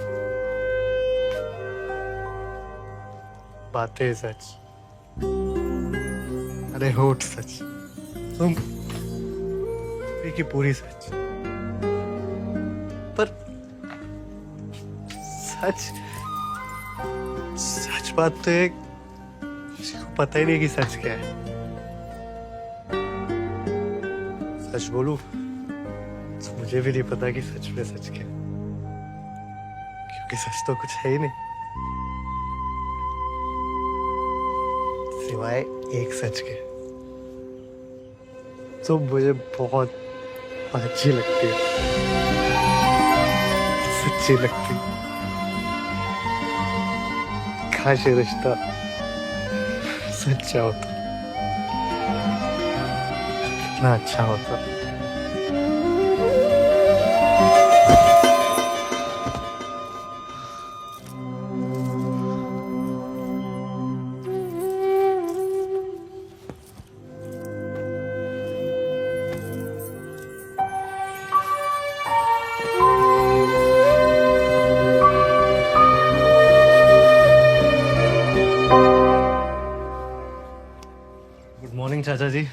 बातें सच, अरे होठ सच, तुम की पूरी सच। पर सच बात तो एक पता ही नहीं कि सच क्या है। सच बोलूं तो मुझे भी नहीं पता कि सच में सच क्या है, क्योंकि सच तो कुछ है ही नहीं सिवाय एक सच के। तो मुझे बहुत अच्छी लगती है, सच्ची लगती है। काश ये रिश्ता सच्चा होता, कितना अच्छा होता। गुड मॉर्निंग चाचा जी।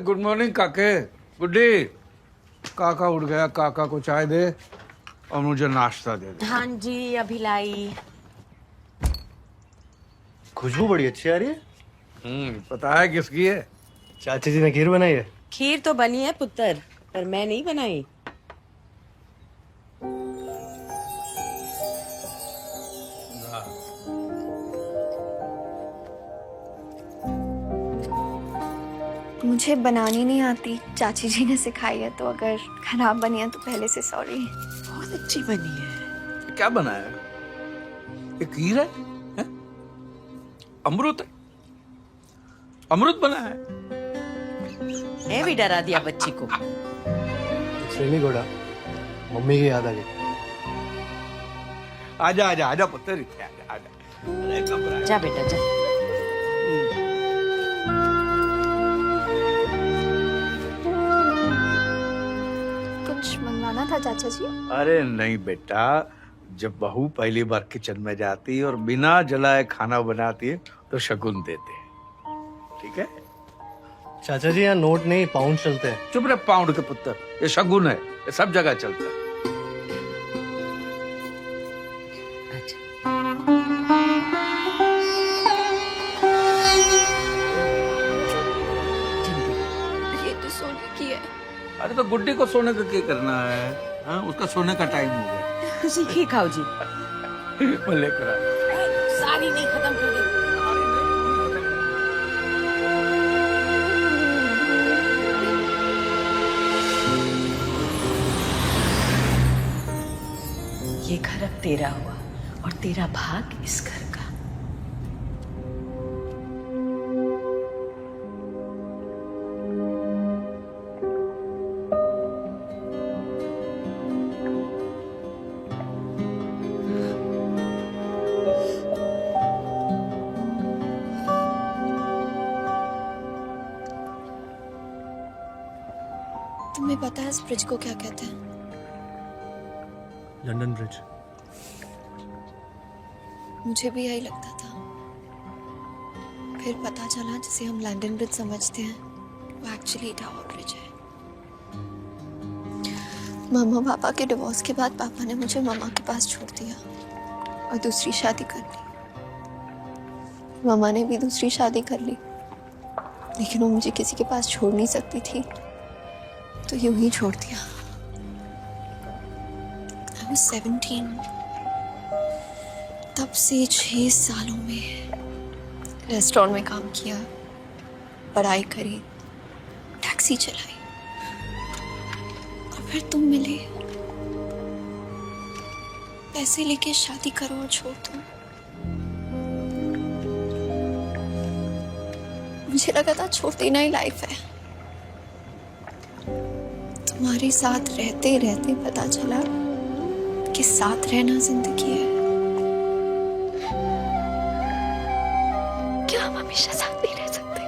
गुड मॉर्निंग काके। गुड्डी, काका उठ गया, काका को चाय दे और मुझे नाश्ता दे दे। हाँ जी अभी लाई। खुशबू बड़ी अच्छी आ रही है। पता है किसकी है? चाची जी ने खीर बनाई है। खीर तो बनी है पुत्र, पर मैं नहीं बनाई। मुझे बनानी नहीं आती, चाची जी ने सिखाई है, तो अगर खराब बनी है तो पहले से सॉरी। बहुत अच्छी बनी है। क्या बनाया है? ये खीर है? हैं? अमृत है? अमृत बना है? मैं भी डरा दिया बच्ची को। नहीं घोड़ा, मम्मी की याद आ गई। आजा आजा आजा पुत्र, इत्ते आजा आजा। अरे घबरा। जा बेटा जा। कुछ मंगवाना था चाचा जी? अरे नहीं बेटा, जब बहू पहली बार किचन में जाती है और बिना जलाए खाना बनाती है तो शगुन देते हैं, ठीक है? चाचा जी यहाँ नोट नहीं पाउंड चलते हैं। चुप रहे पाउंड के पुत्र, ये शगुन है, ये सब जगह चलता है। ये तो सोने की है। अरे तो गुड्डी को सोने का क्या करना है? हाँ, उसका सोने का टाइम हो गया। खुशी खी खाओ जी। मैं लेकर आ। सारी नहीं खत्म कर दी। ये घर अब तेरा हुआ और तेरा भाग इस घर का। तुम्हें पता है इस ब्रिज को क्या कहते हैं? London bridge. मुझे भी यही लगता था, फिर पता चला जिसे हम लंदन ब्रिज समझते हैं वो एक्चुअली टावर ब्रिज है। मामा पापा के डिवोर्स के बाद पापा ने मुझे मामा के पास छोड़ दिया और दूसरी शादी कर ली। मामा ने भी दूसरी शादी कर ली, लेकिन वो मुझे किसी के पास छोड़ नहीं सकती थी, तो यूं ही छोड़ दिया। I was 17। तब से 6 सालों में रेस्टोरेंट में काम किया, पढ़ाई करी, टैक्सी चलाई, और फिर तुम मिले। पैसे लेके शादी करो और छोड़ दो। मुझे लगा था छोड़ देना ही लाइफ है। तुम्हारे साथ रहते रहते पता चला कि साथ रहना जिंदगी है। क्या हम हमेशा साथ नहीं रह सकते?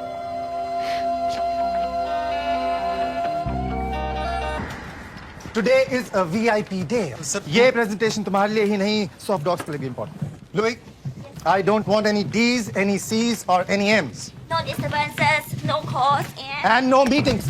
Today is a VIP day. ये प्रेजेंटेशन तुम्हारे लिए ही नहीं, सॉफ्ट डॉग्स के लिए भी इम्पोर्टेंट है। Louis, I don't want any D's, any C's or any M's. No disturbances, no calls, And no meetings.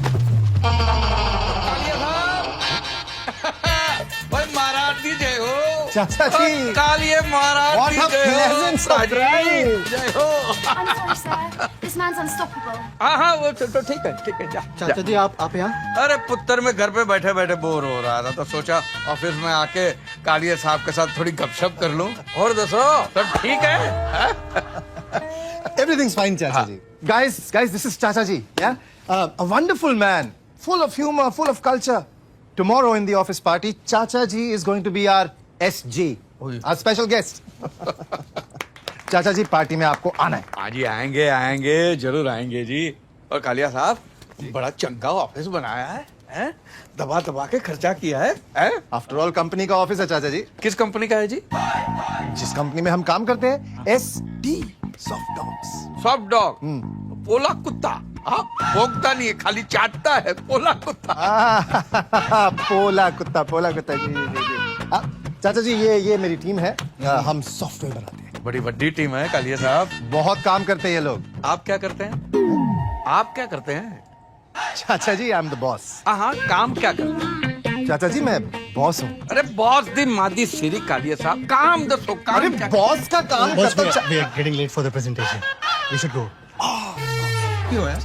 भाई महाराज की जय हो। चाचा जी। कालिए महाराज What की a जय हो। pleasant surprise. जय हो। I'm sorry, sir. This man's unstoppable. हाँ वो तो ठीक है जा। चाचा जी आप यहाँ? अरे पुत्र मैं घर पे बैठे बैठे बोर हो रहा था, तो सोचा ऑफिस में आके कालिए साहब के साथ थोड़ी गपशप कर लूं। और दसो सब ठीक है? Everything's fine, Chacha ji. Guys, this is Chacha ji. Yeah, a wonderful man. full of humor, full of culture. Tomorrow in the office party, Chacha ji is going to be our SG, our special guest. चाचा जी पार्टी में आपको आना है। हाँ जी आएंगे आएंगे जरूर आएंगे जी। और कालिया साहब बड़ा चंगा ऑफिस बनाया है? दबा दबा के खर्चा किया है? आफ्टर ऑल कंपनी का ऑफिस है चाचा जी। किस कंपनी का है जी? जिस कंपनी में हम काम करते हैं, SD soft dogs. Soft dog? पोला कुत्ता? हाँ, भोंकता नहीं है, खाली चाटता है। पोला कुत्ता। पोला कुत्ता, पोला कुत्ता जी जी। चाचा जी ये मेरी टीम है, हम सॉफ्टवेयर बनाते हैं। बड़ी बड़ी टीम है कालिया साहब। बहुत काम करते हैं ये लोग। आप क्या करते हैं? आप क्या करते हैं? चाचा जी आई एम द बॉस। हाँ, काम क्या करते हैं? चाचा जी मैं बॉस हूँ। अरे बॉस दी मादी सीरी कालिया साहब, काम दसो काम। अरे बॉस का काम करता। We are getting late for the presentation. We should go. क्यों है?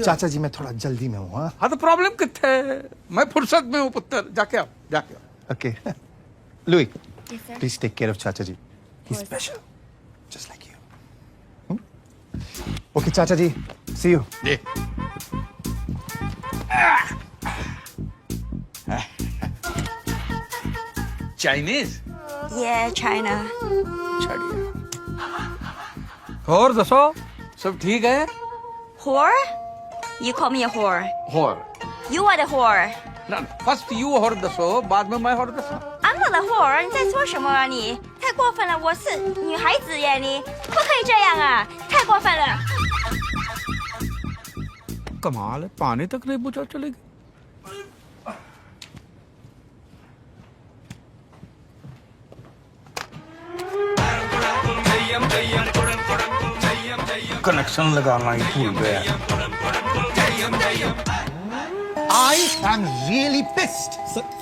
चाचा जी मैं थोड़ा जल्दी में हूँ। हाँ तो प्रॉब्लम कितने है? मैं फुर्सत में हूँ पुत्र। जाके आओ, जाके आओ। Okay Louis please take care of चाचा जी। He's special, just like you. Okay, Chacha ji, see you. Chinese? Yeah, China. और दसो सब ठीक है? Whore? You call me a whore. और You are the whore. First you और दसो, बाद में मैं और दसो। I'm not a whore. 你在说什么啊你？太过分了！我是女孩子耶，你不可以这样啊！太过分了。 कमाल है, पानी तक नहीं पूछा चलेगी। कनेक्शन लगाना ही भूल गया। I am really pissed.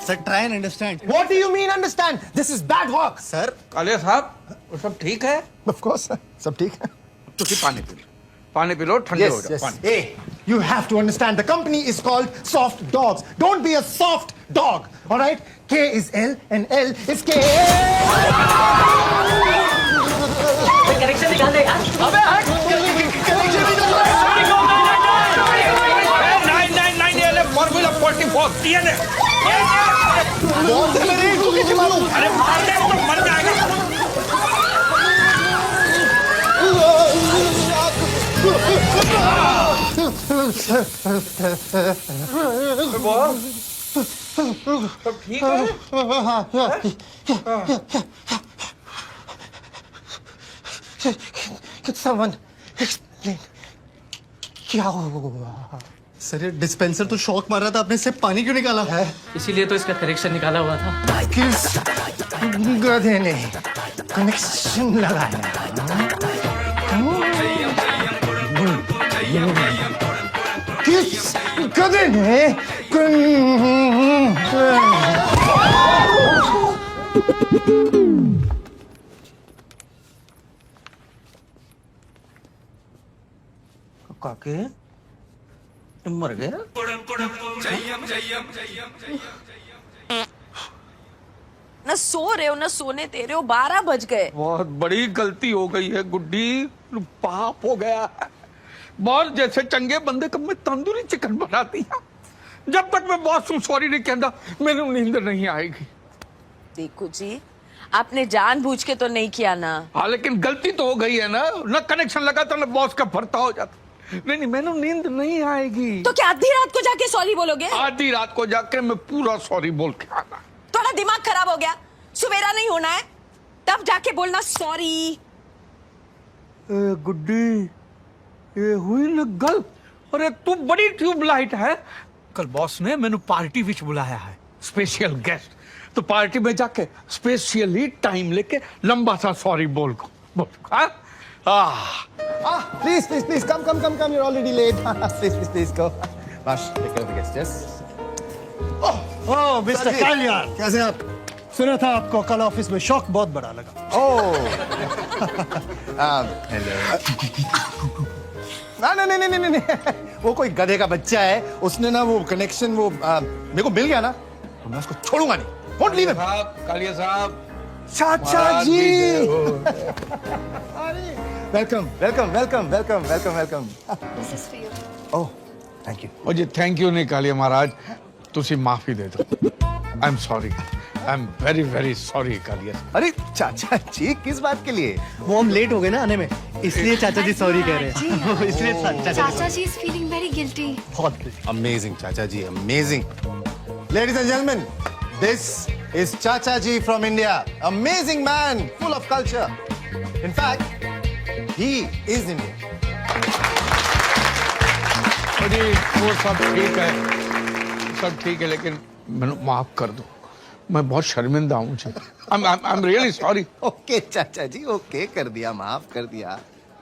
Sir, try and understand. What do you mean understand? This is bad work. Sir Kalia साहब वो सब ठीक है? Of course, sir. सब ठीक है। तुसी पानी पी लो, पानी पी लो, ठंडे हो Yes, जाओ। yes. पानी। Hey, you have to understand. The company is called Soft Dogs. Don't be a soft dog. All right? K is L and L is K. Connection निकाल दे यार। अबे हट! कनेक्शन निकाल दे। 999 फॉर्मूला 44 DNA। बहुत से मेरे को किसी मालूम। अरे मार दे तो मर जाएगा। सब ठीक है? Could someone explain? क्या हुआ? सर ये डिस्पेंसर तो शॉक मार रहा था, आपने इससे पानी क्यों निकाला है? इसीलिए तो इसका कनेक्शन निकाला हुआ था। किस गधे ने कनेक्शन लगाया? किस गधे ने काके तुम मर गए? न सो रहे हो न सोने दे रहे हो, 12 बज गए। बहुत बड़ी गलती हो गई है गुड्डी, पाप हो गया है। बॉस जैसे चंगे बंदे को मैं तंदूरी चिकन बना दिया। जब तक मैं बॉस को सॉरी नहीं कहता मेरी नींद नहीं आएगी। देखो जी, आपने जानबूझ के तो नहीं किया ना। हाँ लेकिन गलती तो हो गई है ना, न कनेक्शन लगा तो न बॉस का भरता हो जाता। नहीं मैंने नींद नहीं आएगी। तो क्या आधी रात को जाके सॉरी बोलोगे? आधी रात को जाके मैं पूरा सॉरी बोल के आना। थोड़ा दिमाग खराब हो गया, सवेरा नहीं होना है तब जाके बोलना सॉरी। गुड्डी ये हुई न गल। अरे तू बड़ी ट्यूबलाइट है। कल बॉस ने मैंने पार्टी विच बुलाया है, स्पेशल गेस्ट। तो पार्टी में जाके स्पेशली टाइम लेके लंबा सा सॉरी बोल को बोल। Please, please, please, come. You're already late. Please, go. Bash, take care of the guests, yes? Oh, Mr. Kalyan. कैसे आप? सुना था आपको कल ऑफिस में शॉक बहुत बड़ा लगा। Oh. Hello. नहीं। वो कोई गधे का बच्चा है, उसने ना वो कनेक्शन वो मेरे को मिल गया ना, तो मैं उसको छोड़ूंगा नहीं। Won't leave him. कालिया साहब। चाचा जी। Welcome. This is for you. Oh, thank you. और जी थैंक यू नहीं कालिया महाराज, तुसी माफी दे दो। I am sorry, I am very very sorry Kalia. अरे चाचा जी किस बात के लिए? वो हम लेट हो गए ना आने में, इसलिए चाचा जी सॉरी कह रहे हैं। इसलिए चाचा जी इज फीलिंग वेरी गिल्टी। बहुत अमेजिंग चाचा जी, amazing. Ladies and gentleman, this is chacha ji from India. Amazing man, full of culture. In fact he is Indian. अरे वो सब ठीक है, सब ठीक है, लेकिन मैंने माफ कर दो, मैं बहुत शर्मिंदा हूँ। आई एम रियली सॉरी। ओके चाचा जी, ओके कर दिया, माफ कर दिया।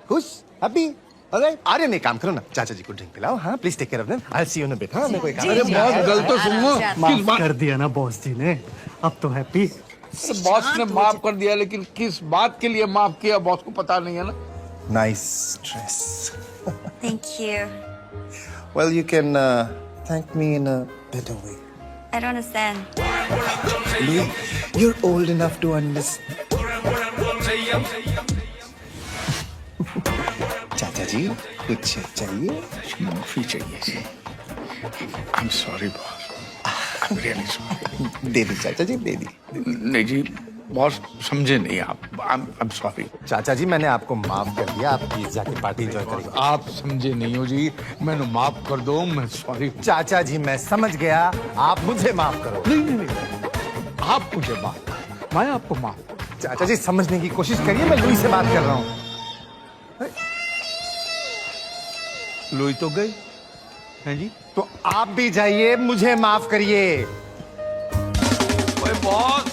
खुश, हैप्पी। ऑलराइट, आर्यन एक काम करो ना, चाचा जी को ड्रिंक पिलाओ। हाँ, please take care of them. I will see you in a bit. हाँ, मेरे को एक काम। अरे बहुत गलत तो सुनो, किस बात कर दिया ना बॉस जी ने, अब तो हैप्पी। बॉस ने माफ कर दिया, लेकिन किस बात के लिए माफ किया बॉस को पता नहीं है ना। Nice dress. Thank you. Well, you can thank me in a better way. I don't understand. Louis, you're old enough to understand. चाचा जी कुछ चाहिए? माफी चाहिए। I am sorry boss, I am really sorry. दे दी चाचा जी, दे दी। नहीं जी बॉस, समझे नहीं आप। आई एम सॉरी। चाचा जी मैंने आपको माफ कर दिया, आप प्लीज जाके पार्टी एंजॉय करेंगे। आप समझे नहीं हो जी, मैंने माफ कर दो, मैं सॉरी। चाचा जी मैं समझ गया, आप मुझे माफ करो। नहीं, आप मुझे माफ, मैं आपको माफ। चाचा जी समझने की कोशिश करिए, मैं लुई से बात कर रहा हूँ। लुई तो गई हैं जी, तो आप भी जाइए, मुझे माफ करिए। ओए बॉस,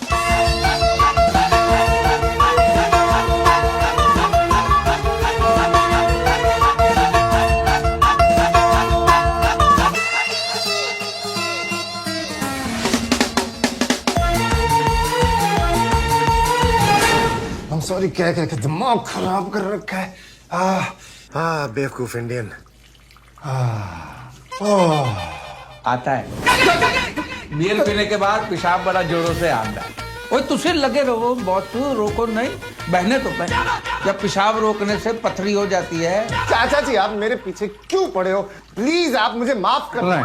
I'm sorry, क्या दिमाग खराब कर रखा है। बेवकूफ इंडियन। आता है बियर पीने के बाद पेशाब बड़ा जोरों से आता है। ओए तुझे लगे रहो बॉस, रोको नहीं, बहने तो बहने। जब पेशाब रोकने से पथरी हो जाती है। चाचा जी आप मेरे पीछे क्यों पड़े हो? प्लीज आप मुझे माफ कर। नहीं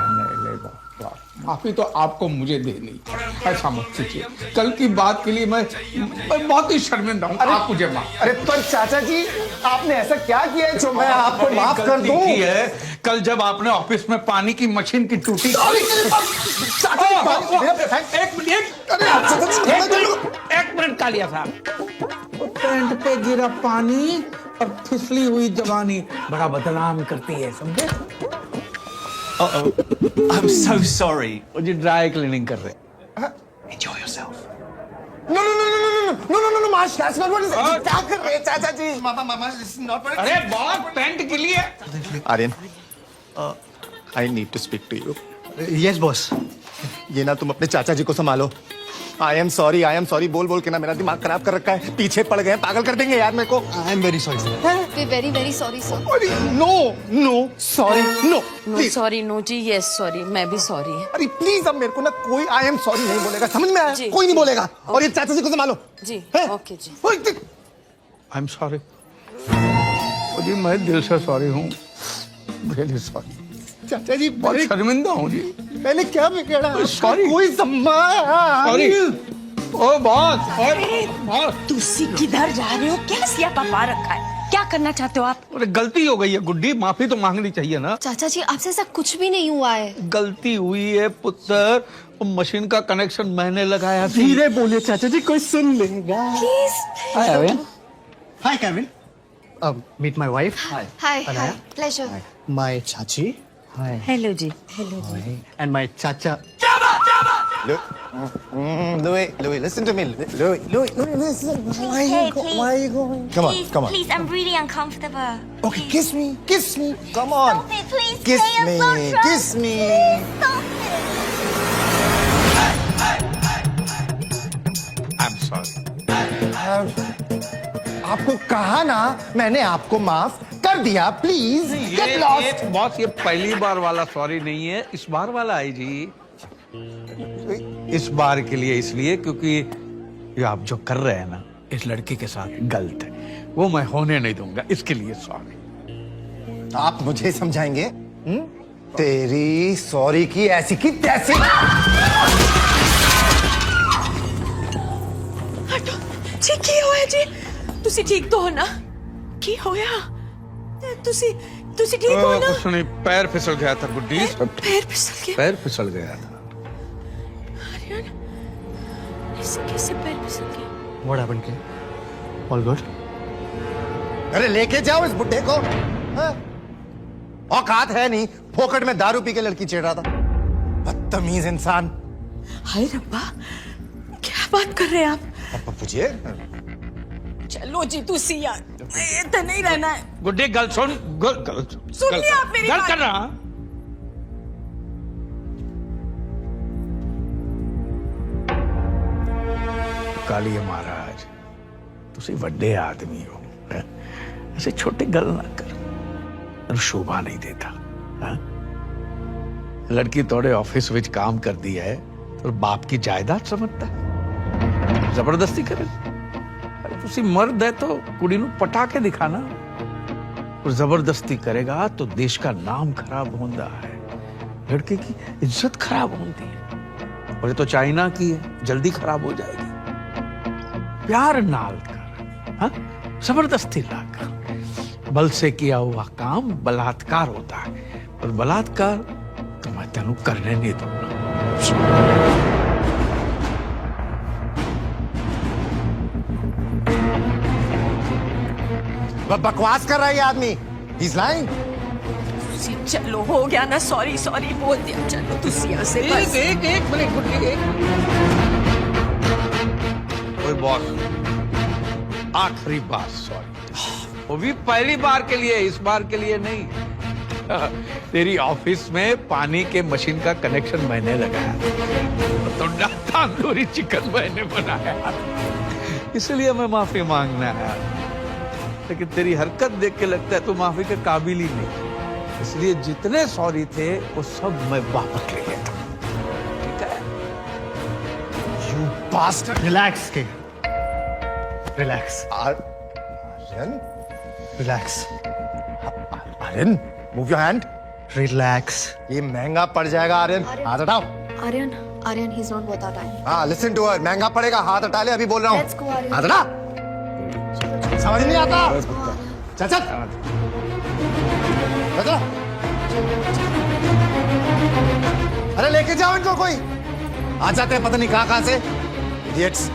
माफी तो आपको मुझे देनी, ऐसा मत कीजिए। कल की बात के लिए मैं बहुत ही शर्मिंदा हूँ। आप मुझे माफ। अरे पर चाचा जी आपने ऐसा क्या किया है जो मैं आपको माफ कर दूं? है कल जब आपने ऑफिस में पानी की मशीन की टूटी। एक मिनट कालिया साहब, पैंट पे गिरा पानी और फिसली हुई जवानी बड़ा बदनाम करती है, समझे? I'm so sorry. वो जी ड्राई क्लीनिंग कर रहे। Enjoy yourself. No, Marsh, that's not what is. क्या कर रहे हैं चाचा जी? Mama, this is not what. अरे बहुत पैंट के लिए। Aryan, I need to speak to you. Yes boss. ये ना तुम अपने चाचा जी को संभालो। आई एम सॉरी बोल के ना मेरा दिमाग खराब कर रखा है। पीछे पड़ गए, पागल कर देंगे यार मेरे को। I am very sorry sir. We very very sorry sir. No sorry, no no sorry, no जी, यस सॉरी, मैं भी सॉरी। अरे प्लीज अब मेरे को ना कोई आई एम सॉरी नहीं बोलेगा, समझ में आया? जी, कोई नहीं बोलेगा। और ये चाचा जी को संभालो। जी ओके जी। आई एम सॉरी जी, मैं दिल से सॉरी हूँ, रियली सॉरी। चाचा जी बहुत शर्मिंदा हूँ जी। मैंने क्या बिगाड़ा? सॉरी। कोई सॉरी। ओ बॉस, तुसी किधर जा रहे हो? क्या सियापा पा रखा है? क्या करना चाहते हो आप? अरे गलती हो गई है गुड्डी, माफी तो मांगनी चाहिए ना। चाचा जी आपसे ऐसा कुछ भी नहीं हुआ है। गलती हुई है पुत्र, वो मशीन का कनेक्शन मैंने लगाया था। धीरे बोलिए चाचा जी, कोई सुन लेगा। Please. Hi Kevin, meet my wife. Hi pleasure. My chachi. Hi. Hello जी, हेलो जी। And my chacha. Louis, listen to me. Louis, listen. Why are you going? Come on. Please, I'm really uncomfortable. Okay, kiss me. Come on. Stop it, please. Kiss stay me. so drunk. Kiss me. Stop it. I'm sorry. आपको कहा ना, मैंने आपको माफ कर दिया। Please get lost. बॉस ये पहली बार वाला सॉरी नहीं है, इस बार वाला है जी। इस बार के लिए इसलिए क्योंकि ये आप जो कर रहे हैं ना इस लड़की के साथ गलत है, वो मैं होने नहीं दूंगा, इसके लिए सॉरी। आप मुझे समझाएंगे? तेरी सॉरी की ऐसी की तैसी। हटो जी, की होया जी? तुसी ठीक तो हो ना? की होया? तुसी ठीक हो ना? कुछ नहीं, पैर फिसल गया था गुड्डी। पैर फिसल गया? पैर फिसल गया था। आर्यन, ऐसे कैसे पैर फिसल गया? What happened kid? All good? अरे लेके जाओ इस बुड्ढे को। हाँ? औकात है नहीं, फोकट में दारू पी के लड़की छेड़ रहा था। बदतमीज इंसान। हाय रब्बा, क्या बात कर रहे हैं आप? अब पूछिए। चलो जी तुसी यार, इतना नहीं रहना है। गुड्डी गल सुन, गल सुन लिया आप मेरी गल बात? कर रहा। काली महाराज, तुसी वड्डे आदमी हो, हैं? ऐसे छोटे गल ना कर, शोभा नहीं देता। हैं? लड़की तोड़े ऑफिस विच काम कर दी है तो बाप की जायदाद समझता है, जबरदस्ती करे। अरे तुसी मर्द है तो कुड़ी नू पटा के दिखाना, और जबरदस्ती करेगा तो देश का नाम खराब होता है, लड़के की इज्जत खराब होती है, और ये तो चाइना की है, जल्दी खराब हो जाएगी। प्यार नाल कर, हाँ? जबरदस्ती ना कर। बल से किया हुआ काम बलात्कार होता है, और बलात्कार तो मैं तेनू करने नहीं दूंगा। बकवास कर रहा है ये आदमी। He's lying. चलो हो गया ना, सॉरी सॉरी बोल दिया। चलो तुसी यहाँ से बस। एक मिनट गुड्डी, ओए बॉस, आखिरी बार सॉरी, वो भी पहली बार के लिए, इस बार के लिए नहीं। तेरी ऑफिस में पानी के मशीन का कनेक्शन मैंने लगाया, तो तंदूरी चिकन मैंने बनाया, इसलिए मैं माफी मांगना है। लेकिन तेरी हरकत देख के लगता है तू माफी के काबिल ही नहीं, इसलिए जितने सॉरी थे वो सब मैं वापस ले लेता। ठीक है? You bastard. Relax kid. Relax. Aryan, Relax. Aryan, move your hand. Relax. ये महंगा पड़ जाएगा आर्यन। हाथ हटाओ। Aryan, he's not worth our time. हाँ, listen to her. महंगा पड़ेगा, हाथ हटा ले, अभी बोल रहा हूँ। Let's go, Aryan. हाथ हटा। समझ नहीं आता। चल चल। चल। अरे लेके जाओ इनको कोई। आ जाते हैं पता नहीं कहाँ से। Idiots.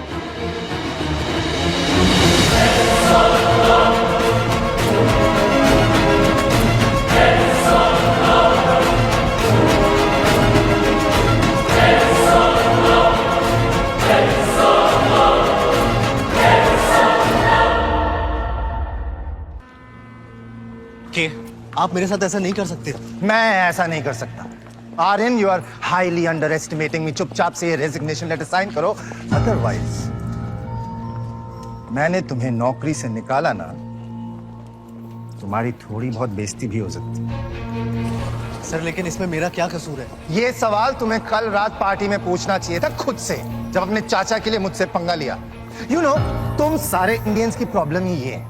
आप मेरे साथ ऐसा नहीं कर सकते। मैं ऐसा नहीं कर सकता। Aryan, you are highly underestimating me. चुपचाप से ये रेजिग्नेशन लेटर साइन करो, अदरवाइज मैंने तुम्हें नौकरी से निकाला ना, तुम्हारी थोड़ी बहुत बेइज्जती भी हो सकती है। सर लेकिन इसमें मेरा क्या कसूर है? ये सवाल तुम्हें कल रात पार्टी में पूछना चाहिए था खुद से, जब अपने चाचा के लिए मुझसे पंगा लिया। यू नो, तुम सारे इंडियंस की प्रॉब्लम ही ये है,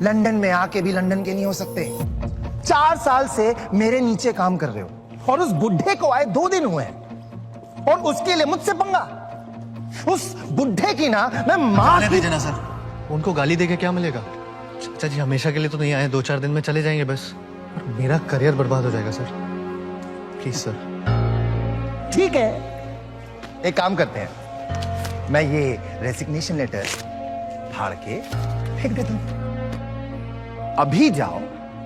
लंदन में आके भी लंदन के नहीं हो सकते। 4 साल से मेरे नीचे काम कर रहे हो, और उस बुढ़े को आए 2 दिन हुए हैं, और उसके लिए मुझसे पंगा। उस बुढ़े की ना मैं मां की... दीजिए ना सर, उनको गाली देके क्या मिलेगा? चाचा जी हमेशा के लिए तो नहीं आए, 2-4 दिन में चले जाएंगे बस। मेरा करियर बर्बाद हो जाएगा सर, प्लीज सर। ठीक है, एक काम करते हैं, मैं ये रेजिग्नेशन लेटर फाड़ के फेंक देता हूं। अभी जाओ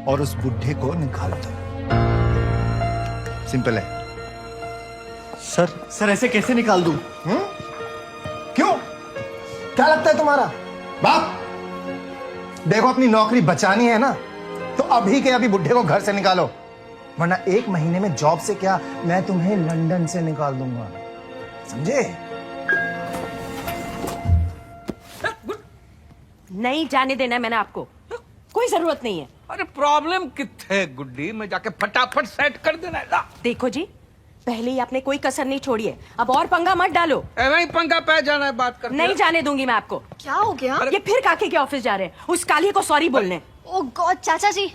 और उस बुढ़े को निकाल दो। सिंपल है। सर ऐसे कैसे निकाल दूं? क्यों? क्या लगता है तुम्हारा बाप? देखो, अपनी नौकरी बचानी है ना, तो अभी के अभी बुढ़े को घर से निकालो, वरना 1 महीने में जॉब से क्या, मैं तुम्हें लंदन से निकाल दूंगा, समझे? नहीं जाने देना है मैंने आपको, कोई जरूरत नहीं है। अरे प्रॉब्लम कितने गुड्डी, मैं जाके फटाफट सेट कर देना है। देखो जी, पहले ही आपने कोई कसर नहीं छोड़ी है, अब और पंगा मत डालो। नहीं पंगा पे जाना है, बात कर। नहीं जाने दूंगी मैं आपको। क्या हो गया? ये फिर काके के ऑफिस जा रहे हैं, उस काली को सॉरी बोलने। ओह गॉड, चाचा जी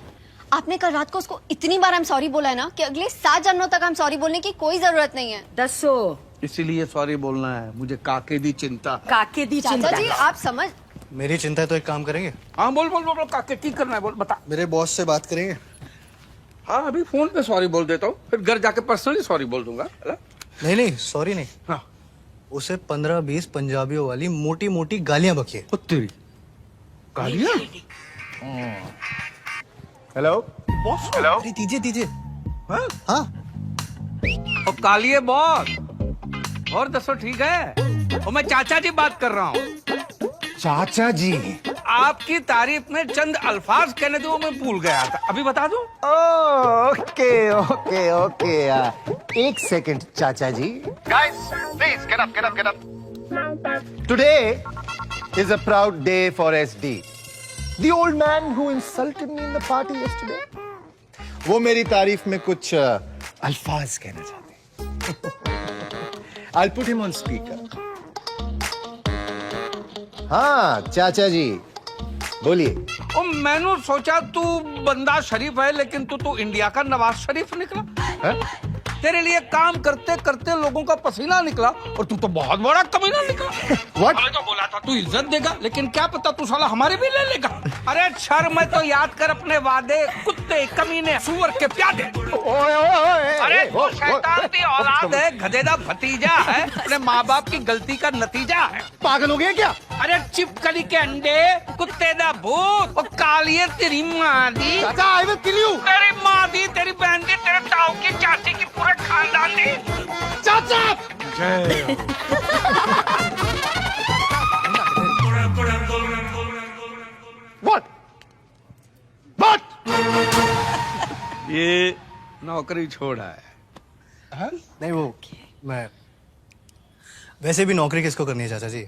आपने कल रात को उसको इतनी बार I'm sorry बोला है ना कि अगले 7 जन्मों तक I'm sorry बोलने की कोई जरूरत नहीं है। दसो इसीलिए सॉरी बोलना है, मुझे काके दी चिंता। काके दी चाचा चिंता जी आप समझ। मेरी चिंता है तो एक काम करेंगे। हाँ बोल बोल बोल, बोल काके की करना है बोल, बता। मेरे बॉस से बात करेंगे। हाँ अभी फोन पे सॉरी बोल देता हूँ, फिर घर जाके पर्सनली सॉरी बोल दूंगा। नहीं नहीं सॉरी नहीं, हाँ उसे 15-20 पंजाबियों वाली मोटी मोटी गालियां बकिए। तेरी गालियाँ। हेलो बॉस हेलो अरे दीजिए दीजिए। हाँ हाँ और कालिए बॉस। और दसो ठीक है? और मैं चाचा जी बात कर रहा हूँ। चाचा जी। आपकी तारीफ में चंद अल्फाज कहने दो, मैं भूल गया था, अभी बता दूं? ओके ओके ओके एक सेकंड चाचा जी। Guys please get up get up get up. Today is a proud day for SD, the old man who insulted me in the party yesterday. वो मेरी तारीफ में कुछ अल्फाज कहना चाहते हैं। I'll put him on speaker. हाँ चाचा जी बोलिए। ओ मैंने सोचा तू बंदा शरीफ है, लेकिन तू इंडिया का नवाज शरीफ निकला है? तेरे लिए काम करते करते लोगों का पसीना निकला और तू तो बहुत बड़ा कमीना निकला। What? तो बोला था तू इज्जत देगा, लेकिन क्या पता तू साला हमारे भी ले लेगा। अरे शर्म है तो याद कर अपने वादे, कुत्ते कमीने सुअर के प्यादे। अरे तू शैतान की औलाद है, गधेदा भतीजा है, अपने माँ बाप की गलती का नतीजा है। पागल हो गया क्या? अरे चिपकली के अंडे, कुत्ते दा भूत और कालिए तेरी माँ दी। चाचा आई विल किल यू। तेरी माँ दी, तेरी बहन दी, तेरे ताऊ की, चाची की, पूरे खानदान दी। चाचा What? What? ये नौकरी छोड़ा है। नहीं वो मैं वैसे भी नौकरी किसको करनी है चाचा जी।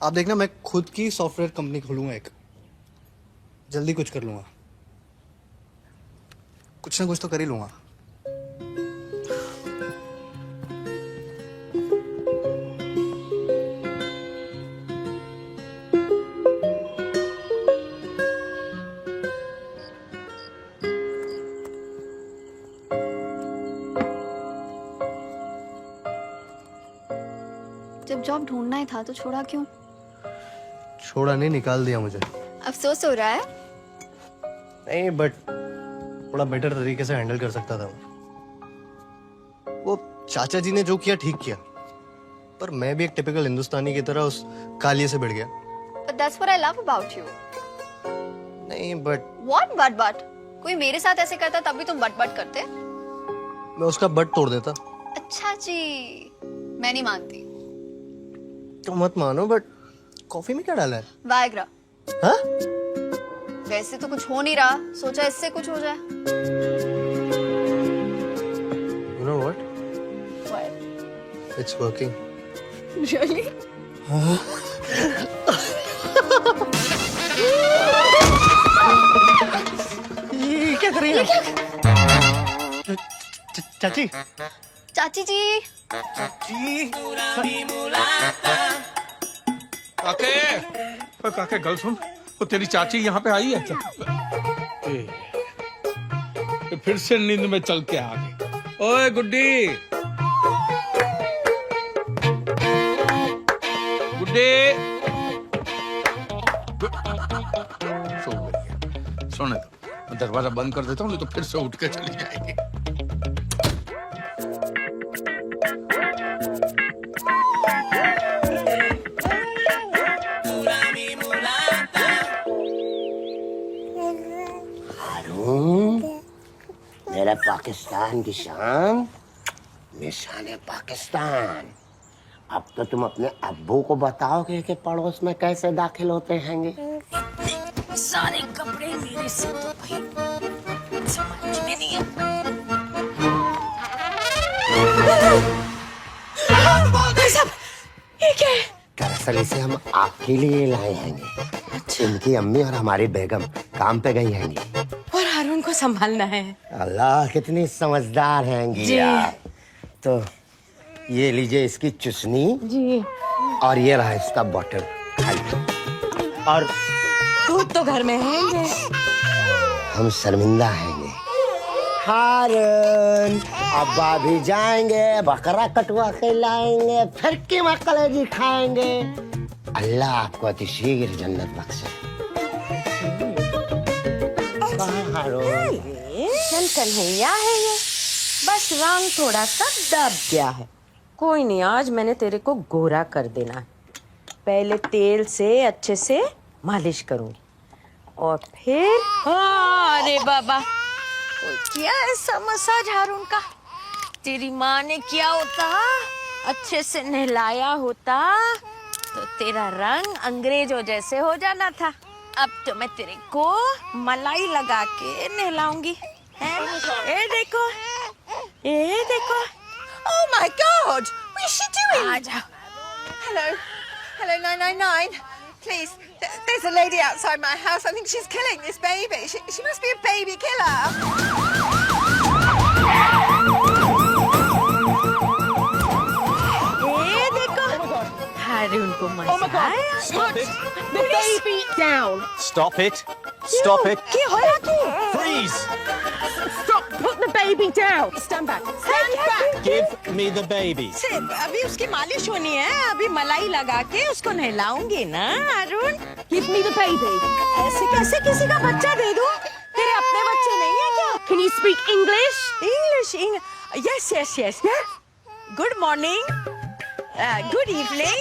आप देखना मैं खुद की सॉफ्टवेयर कंपनी खोलूंगा, एक जल्दी कुछ कर लूंगा, कुछ ना कुछ तो कर ही लूंगा। जब जॉब ढूंढना ही था तो छोड़ा क्यों? छोड़ा नहीं, निकाल दिया मुझे। अफसोस हो रहा है? नहीं बट थोड़ा बेटर तरीके से हैंडल कर सकता था। वो चाचा जी ने जो किया ठीक किया, पर मैं भी एक टिपिकल हिंदुस्तानी की तरह उस कालिए से भिड़ गया। But that's what I love about you. नहीं बट What but? कोई मेरे साथ ऐसे करता तब भी तुम बट करते? मैं उसका बट तोड़ देता। अच्छा जी, मैं नहीं मानती। तो मत मानो, बट कॉफी में क्या डाला है? वायग्रा। हाँ? वैसे तो कुछ हो नहीं रहा, सोचा इससे कुछ हो जाए। You know what? What? It's working. Really? ये क्या कर रही है? चाची। चाची जी। काके गल सुन, वो तेरी चाची यहाँ पे आई है क्या? फिर से नींद में चल के आ गई। ओए गुड्डी, गुड्डी सो गई है। सोने दो, मैं दरवाजा बंद कर देता हूँ, नहीं तो फिर से उठ के चली जाएगी। मेरा पाकिस्तान की शान, निशान पाकिस्तान। अब तो तुम अपने अब्बू को बताओगे कि पड़ोस में कैसे दाखिल होते हैंगे। सारे कपड़े मेरे से तो भाई समझ में नहीं ये क्या है? दरअसल इसे हम आपके लिए लाए हैंगे। इनकी अम्मी और हमारी बेगम काम पे गई हैंगी और हारून को संभालना है। अल्लाह कितनी समझदार हैंगी यार। तो ये लीजिए इसकी चुसनी जी, और ये रहा इसका बॉटल खाली। और दूध तो घर में है। हम शर्मिंदा हैंगे। हारून अब्बा भी जाएंगे, बकरा कटवा के लाएंगे, फिर कीमा कलेजी खाएंगे। अल्लाह आपको अतिशीघ्र जन्नत बख्शे। हारून चल कन्हैया है ये, बस रंग थोड़ा सा दब गया है। कोई नहीं, आज मैंने तेरे को गोरा कर देना है। पहले तेल से अच्छे से मालिश करूंगी और फिर अरे बाबा, कोई किया ऐसा मसाज हारून का? तेरी माँ ने किया होता, अच्छे से नहलाया होता तो तेरा रंग अंग्रेजों जैसे हो जाना था। अब तो मैं तेरे को मलाई लगा के नहलाऊंगी। ये देखो, ये देखो। Oh my God! What is she doing? आ जाओ। Hello, hello 999. Please, there's a lady outside my house. I think she's killing this baby. She must be a baby killer. ये देखो, हारून को मजा आया। Stop it! The baby down! Stop it! Stop it! क्या हो रहा है? Freeze! Stop! Put the baby down! Stand back! Stand back! Give me the baby. अभी उसकी मालिश होनी है, अभी मलाई लगा के उसको नहलाऊंगी ना हारून। Give me the baby! ऐसे कैसे किसी का बच्चा दे दूं? तेरे अपने बच्चे नहीं है क्या? Can you speak English? English. Yes, yes, yes. Good morning. Good evening.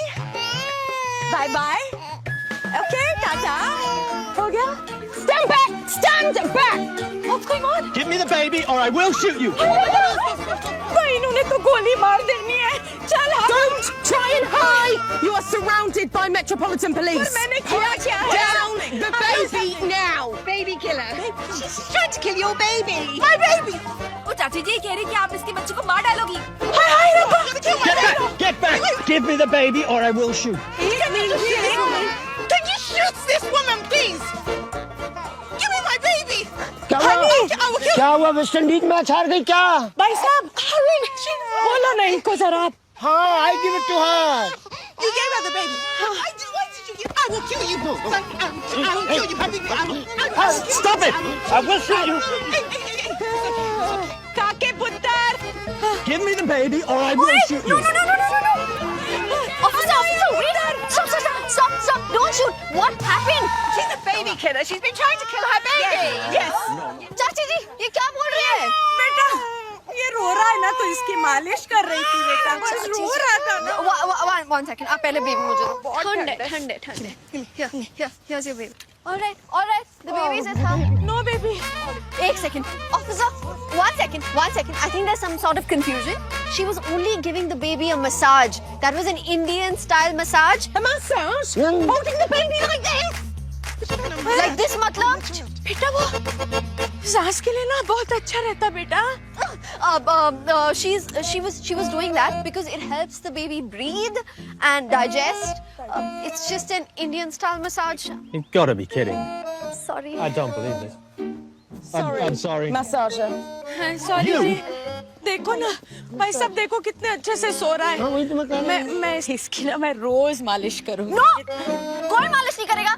Bye bye. Okay, tata. हो गया? Stand back! Stand back! What's going on? Give me the baby or I will shoot you. भाई इन्होंने तो गोली मार देनी है। चल Don't try and hide! You are surrounded by Metropolitan Police! मैंने किया क्या है? Down the baby now! Baby killer. She's trying to kill your baby. My baby! वो चाची जी कह रही कि आप इसके बच्चे को मार डालोगी। हाय हाय रब्बा! Get back! Get back! Give me the baby or I will shoot. Can you shoot this woman, please? Give me my baby. क्या हुआ? क्या हुआ? वेस्ट इंडीज मैच हार गई क्या? भाई साहब, बोलो ना इनको जरा। हाँ, I give it to her. You gave her the baby. Why did you give? I will kill you. I will kill you, baby. Stop it! I will shoot you. काके पुत्र। Give me the baby or I will shoot you. No. Officer, wait. Stop. Don't shoot. What happened? She's a baby killer. She's been trying to kill her baby. Yes. चाची जी, ये क्या बोल रही है? बेटा, ये रो रहा है ना तो इसकी मालिश कर रही थी बेटा। बस रो रहा था ना। One second. आप पहले बेबी मुझे दो। ठंडे। Here's your baby. All right. The baby is at home. No baby. एक second. Officer, one second. I think there's some sort of confusion. She was only giving the baby a massage. That was an Indian style massage. A massage? Holding the baby like this. Like this मतलब? बेटा वो सांस के लिए ना बहुत अच्छा रहता बेटा। She was doing that because it helps the baby breathe and digest. It's just an Indian style massage. You've got to be kidding. Sorry. I don't believe this. I'm sorry. Massager. Sorry जी। देखो ना भाई साहब, देखो कितने अच्छे से सो रहा है। मैं इसकी ना मैं रोज मालिश करूँगी। No, कोई मालिश नहीं करेगा।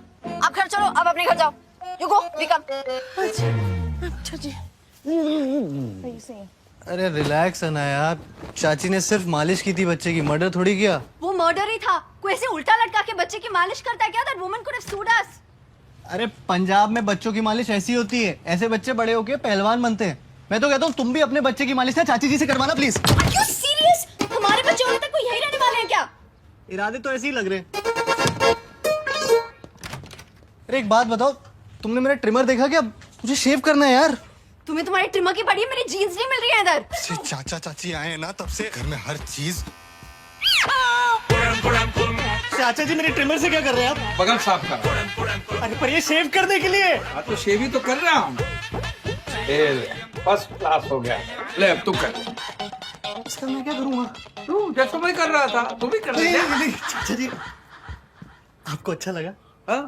आप घर चलो, आप अपने घर जाओ। You go, we come. अच्छा जी। अरे रिलैक्स अनाया, चाची ने सिर्फ मालिश की थी बच्चे की, मर्डर थोड़ी किया। वो मर्डर ही था। कोई ऐसे उल्टा लटका के बच्चे की मालिश करता है क्या? That woman could have sued us. अरे पंजाब में बच्चों की मालिश ऐसी होती है, ऐसे बच्चे बड़े होके पहलवान बनते हैं। मैं तो कहता हूँ तुम भी अपने बच्चे की मालिश ना चाची जी से करवाना प्लीज। Are you serious? हमारे बच्चे होने तक कोई यही रहने वाले हैं क्या? इरादे तो ऐसे ही लग रहे हैं। अरे एक बात बताओ, तुमने मेरा ट्रिमर देखा क्या? मुझे शेव करना है यार। तुम्हें तुम्हारी ट्रिमर की पड़ी है, मेरी जीन्स नहीं मिल रही है इधर। चाचा चाची आए हैं ना, तब से घर में हर चीज। चाचा जी मेरे ट्रिमर से क्या कर रहे हैं आप? बगल साफ कर। अरे पर ये शेव करने के लिए। हाँ तो शेव ही तो कर रहा हूँ। फर्स्ट क्लास हो गया। ले अब तू कर। इसका मैं क्या करूँगा? तू जैसा मैं कर रहा था तू भी कर रही है। नहीं, चाचा जी आपको अच्छा लगा? हाँ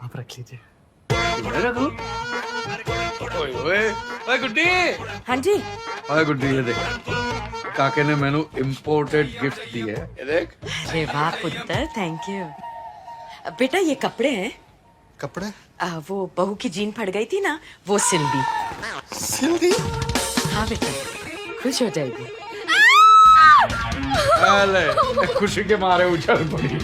आप रख लीजिए। ओए गुड्डी। हाँ जी। ओए गुड्डी ये देख, काके ने मैनू इम्पोर्टेड गिफ्ट दी है, ये देख। अरे वाह पुत्र, थैंक यू। बेटा ये कपड़े हैं। कपड़े? वो बहू की जीन फट गई थी ना, वो सिल दी। सिल दी? हाँ बेटा, खुश हो जाएगी। अरे खुशी के मारे उछल पड़ी।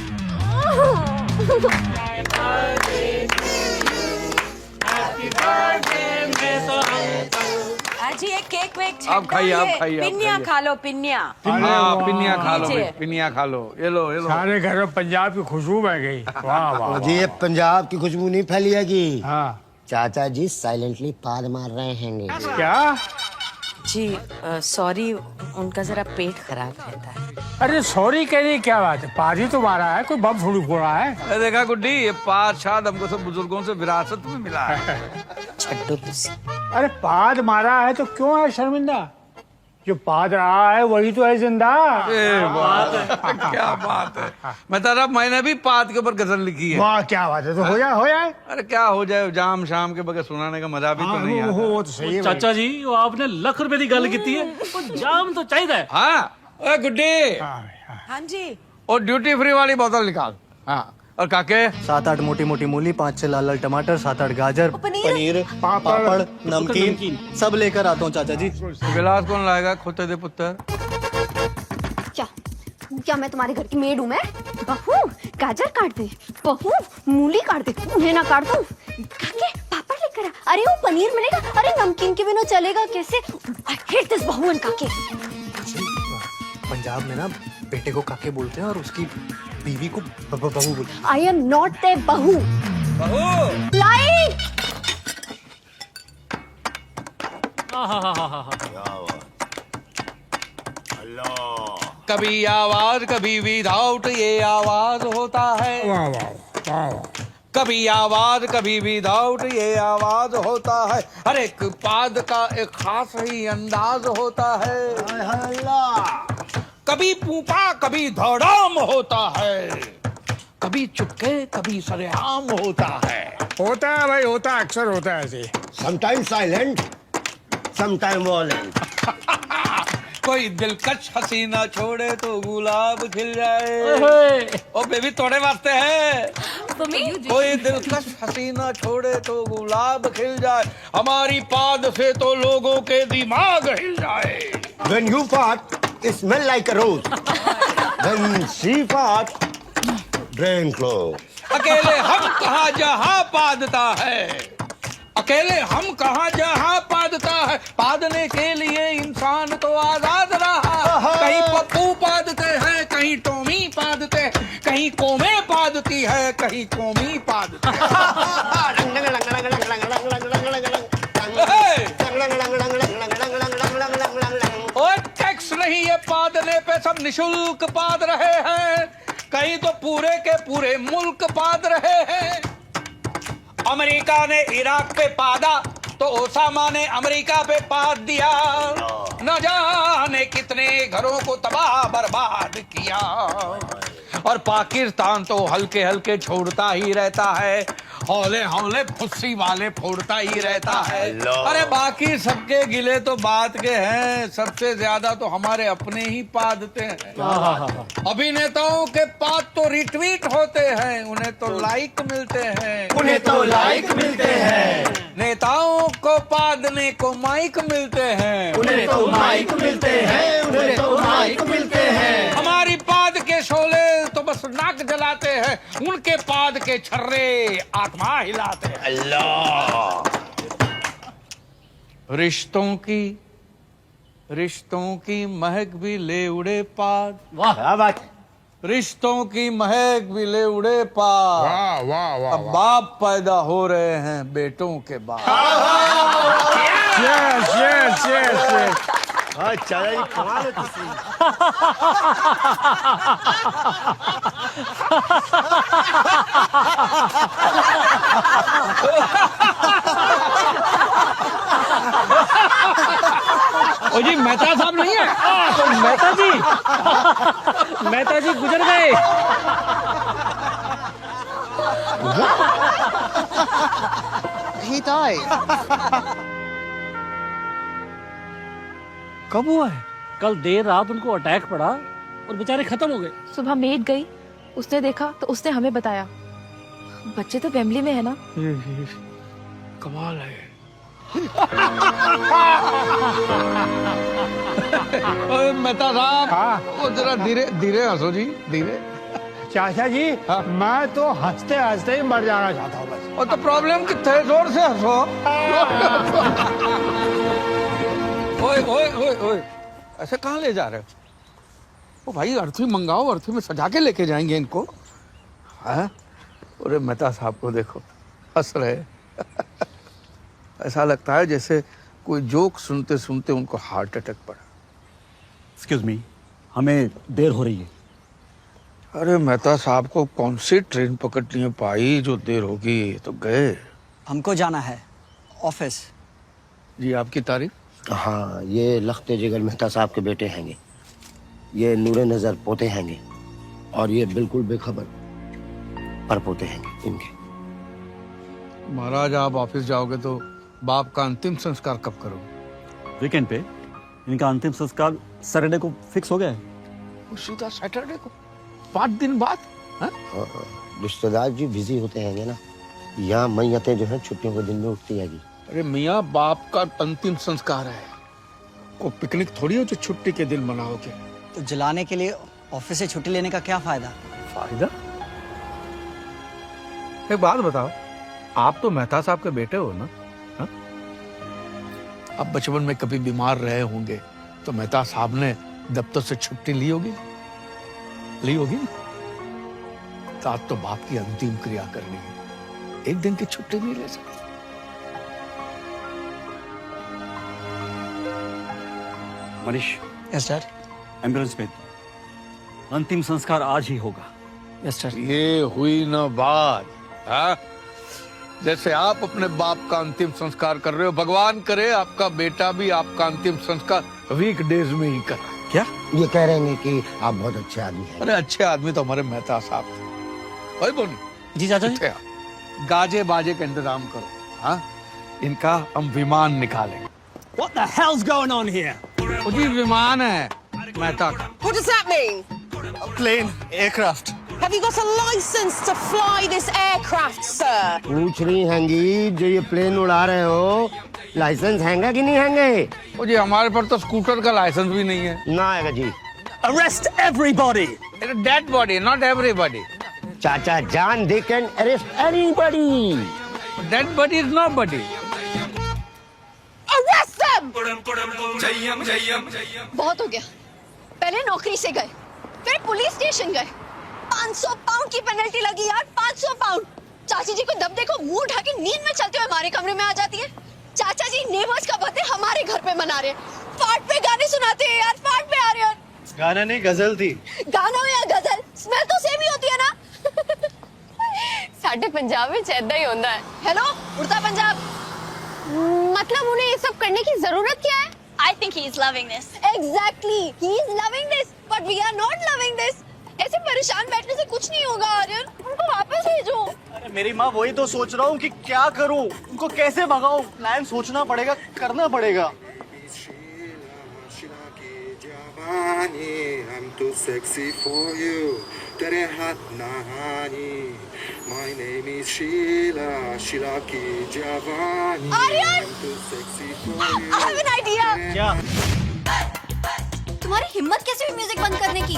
जी एक केक वेक आप खाइए, आप खाइए, आप पिन्निया खाइए। खा लो, पिन्निया। हाँ पिन्निया खा लो, लीजिए। पिन्निया खा लो। ये लो, ये लो। सारे घर में पंजाब की खुशबू बह गई। वाह वाह। जी ये पंजाब की खुशबू नहीं फैली है कि हाँ चाचा जी साइलेंटली पाद मार रहे हैं। क्या? जी सॉरी, उनका जरा पेट खराब रहता है। अरे सॉरी कहने की क्या बात है, पाजी तो मारा है, कोई बम थोड़ी फोड़ा है। अरे देखा गुड्डी, ये पाद शाद हमको सब बुजुर्गों से विरासत में मिला है। छड्डो तुसी। अरे पाद मारा है तो क्यों है शर्मिंदा? जो पाद रहा है वही तो है जिंदा। बात है, क्या बात है। मैं तारा, मैंने भी पाद के ऊपर गजल लिखी है। वाह क्या बात है, तो हो जाए हो जाए। अरे क्या हो जाए, जाम शाम के बगैर सुनाने का मजा भी तो नहीं आता। वो तो सही है। चाचा जी वो आपने लाख रुपए की गल की है, वो जाम तो चाहिए। हाँ ओए गुड्डी, हाँ जी। और ड्यूटी फ्री वाली बोतल निकाल। हाँ और काके 7-8 मोटी मोटी मूली, 5-6 लाल लाल टमाटर, 7-8 गाजर, पनीर, पापड़, नमकीन सब लेकर आता हूँ चाचा जी। गिलास कौन लाएगा, खोते दे पुत्र। क्या क्या मैं तुम्हारे घर की मेड हूँ? मैं बहू गाजर काट दे, बहू मूली काट दे, उन्हें ना काट दूं? काके पापड़ लेकर आ। अरे वो पनीर मिलेगा, अरे नमकीन के बिना चलेगा कैसे? I hate this बहू and काके। पंजाब में ना बेटे को काके बोलते हैं और उसकी बीवी को बहू बोलते हैं। I am not their बहू। लाइट। कभी आवाज कभी विदाउट ये आवाज होता है। वाह वाह वाह वाह। कभी आवाज कभी विदाउट ये आवाज होता है। हर एक पाद का एक खास ही अंदाज होता है। कभी पूपा कभी धड़ाम होता है, कभी चुपके कभी सरेआम होता है। होता है भाई, होता है, अक्सर होता है ऐसे। Sometime silent, sometime violent. कोई दिलकश हसीना छोड़े तो गुलाब खिल जाए। ओ बेबी तोड़े वास्ते है। कोई दिलकश हसीना छोड़े तो गुलाब खिल जाए, हमारी पाद से तो लोगों के दिमाग हिल जाए। When you fart, it smell like a rose. When she fart, drain close. अकेले हम कहाँ जहाँ पादता है, अकेले हम कहाँ जहाँ पादता है। पादने के लिए इंसान तो आजाद रहा। कहीं पप्पू पादते हैं, कहीं टोमी पादते हैं, कहीं कोमे पादती है, कहीं कोमी पादते हैं। और टैक्स नहीं है पादने पे, सब निशुल्क पाद रहे हैं। कहीं तो पूरे के पूरे मुल्क पाद रहे हैं। अमेरिका ने इराक पे पादा तो ओसामा ने अमेरिका पे पाद दिया। न जाने कितने घरों को तबाह बर्बाद किया। और पाकिस्तान तो हल्के हल्के छोड़ता ही रहता है, हौले हौले फुस्सी वाले फोड़ता ही रहता है। अरे बाकी सबके गिले तो बात के हैं, सबसे ज्यादा तो हमारे अपने ही पादते हैं। अभिनेताओं के पाद तो रिट्वीट होते हैं, उन्हें तो लाइक मिलते हैं, उन्हें तो लाइक मिलते हैं। नेताओं को पादने को माइक मिलते हैं, उन्हें तो माइक मिलते हैं, उन्हें तो माइक मिलते हैं। हमारी पाद के शोले तो बस नाक जलाते हैं, उनके पाद के छर्रे आत्मा हिलाते हैं। अल्लाह। रिश्तों की महक भी ले उड़े पाद। वाह क्या बात। रिश्तों की महक भी ले उड़े पाद। वाह वाह वाह। अब बाप पैदा हो रहे हैं बेटों के बाद। Yes yes yes yes. अच्छा ये कमाल है तुसी। ओ जी मेहता साहब नहीं है तो मेहता जी गुजर गए। He died. कब हुआ है? कल देर रात उनको अटैक पड़ा और बेचारे खत्म हो गए। सुबह मेड गई, उसने देखा तो उसने हमें बताया। बच्चे तो वेम्बली में है ना। कमाल है। ओए मेहता साहब, वो जरा धीरे धीरे हंसो जी, धीरे। चाचा जी, मैं तो हंसते हंसते ही मर जाना चाहता हूँ बस। और तो प्रॉब्लम कितना है, जोर से हंसो। ओए ओए ओए ओए, ऐसे कहाँ ले जा रहे हो? ओ भाई, अर्थी मंगाओ, अर्थी में सजा के लेके जाएंगे इनको। हाँ, अरे मेहता साहब को देखो, हंस रहे। ऐसा लगता है जैसे कोई जोक सुनते सुनते उनको हार्ट अटैक पड़ा। एक्सक्यूज मी, हमें देर हो रही है। अरे मेहता साहब को कौन सी ट्रेन पकड़नी है भाई जो देर होगी, तो गए। हमको जाना है ऑफिस। जी, आपकी तारीफ? हाँ, ये लखते जिगर मेहता साहब के बेटे हैंगे, ये नूरे नजर पोते हैंगे, और ये बिल्कुल बेखबर पर पोते हैंगे इनके। महाराज, आप ऑफिस जाओगे तो बाप का अंतिम संस्कार कब करोगे? वीकेंड पे इनका अंतिम संस्कार सैटरडे को फिक्स हो गया है। सीधा सैटरडे को, 5 दिन बाद? रिश्तेदार जी बिजी होते हैंगे ना, यहाँ मैयतें जो है छुट्टियों के दिन में उठती हैगी। अरे मियाँ, बाप का अंतिम संस्कार है, को पिकनिक थोड़ी हो जो छुट्टी के दिन मनाओगे। तो जलाने के लिए ऑफिस से छुट्टी लेने का क्या फायदा? फायदा? एक बात बताओ, आप तो मेहता साहब के बेटे हो ना? हा? आप बचपन में कभी बीमार रहे होंगे तो मेहता साहब ने दफ्तर से छुट्टी ली होगी ना? तो आज तो बाप की अंतिम क्रिया करनी है, एक दिन की छुट्टी नहीं ले सकते। मनीष। Yes sir. एम्बुलेंस में अंतिम संस्कार आज ही होगा। Yes sir. ये हुई ना बात, हाँ? जैसे आप अपने बाप का अंतिम संस्कार कर रहे हो, भगवान करे आपका बेटा भी आपका अंतिम संस्कार वीकडेज में ही करे। क्या ये कह रहे हैं कि आप बहुत अच्छे आदमी हैं? अरे अच्छे आदमी तो हमारे मेहता साहब थे। भाई बोनी जी चाचा जी, गाजे बाजे का इंतजाम करो। हाँ, इनका हम विमान निकालेंगे। What the hell's going on here? जी विमान है मेहता का। What does that mean? Plane, aircraft. Have you got a license to fly this aircraft, sir? पूछ रही हैंगी, जो ये प्लेन उड़ा रहे हो लाइसेंस हैंगा कि नहीं हैंगे? ओ जी, हमारे पर तो स्कूटर का लाइसेंस भी नहीं है। ना आएगा जी। Arrest everybody. Dead body, not everybody. चाचा जान, they can arrest anybody. Dead body is nobody. Arrest them! बहुत हो गया। पहले नौकरी से गए, फिर पुलिस स्टेशन गए, 500 पाउंड की पेनल्टी लगी यार, 500 पाउंड। चाची जी को दब देखो, मुंह उठा के नींद में चलते हुए हमारे कमरे में आ जाती है। चाचा जी नेबर्स का बर्थडे हमारे घर पे मना रहे, फाट पे गाने सुनाते हैं यार, फाट पे आ रहे हैं। गाना नहीं, गजल थी। गाना हो या गजल, स्मेल तो सेम ही होती है ना। साढ़े पंजाब में ऐदा ही होता है। हेलो, उड़ता पंजाब। मतलब उन्हें ये सब करने की जरूरत क्या है? I think he is loving this. Exactly, he is loving this, but we are not loving this. ऐसे परेशान बैठने से कुछ नहीं होगा आर्यन, उनको वापस भेजो। अरे मेरी माँ, वही तो सोच रहा हूँ कि क्या करूँ, उनको कैसे भगाऊं। प्लान सोचना पड़ेगा, करना पड़ेगा। I'm too sexy for you. तेरे हाथ नहानी. My name is Sheila. Sheila की जवानी. Aryan! I'm too sexy for you. I have an idea. क्या? तुम्हारी हिम्मत कैसे हुई म्यूजिक बंद करने की?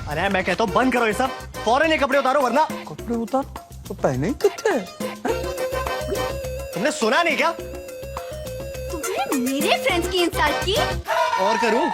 अरे मैं कहता हूँ बंद करो ये सब, फौरन ये कपड़े उतारो, वरना। कपड़े उतार तो पहने ही कितने? तुमने सुना नहीं क्या? तुमने मेरे फ्रेंड्स की इंसल्ट की? और करूँ?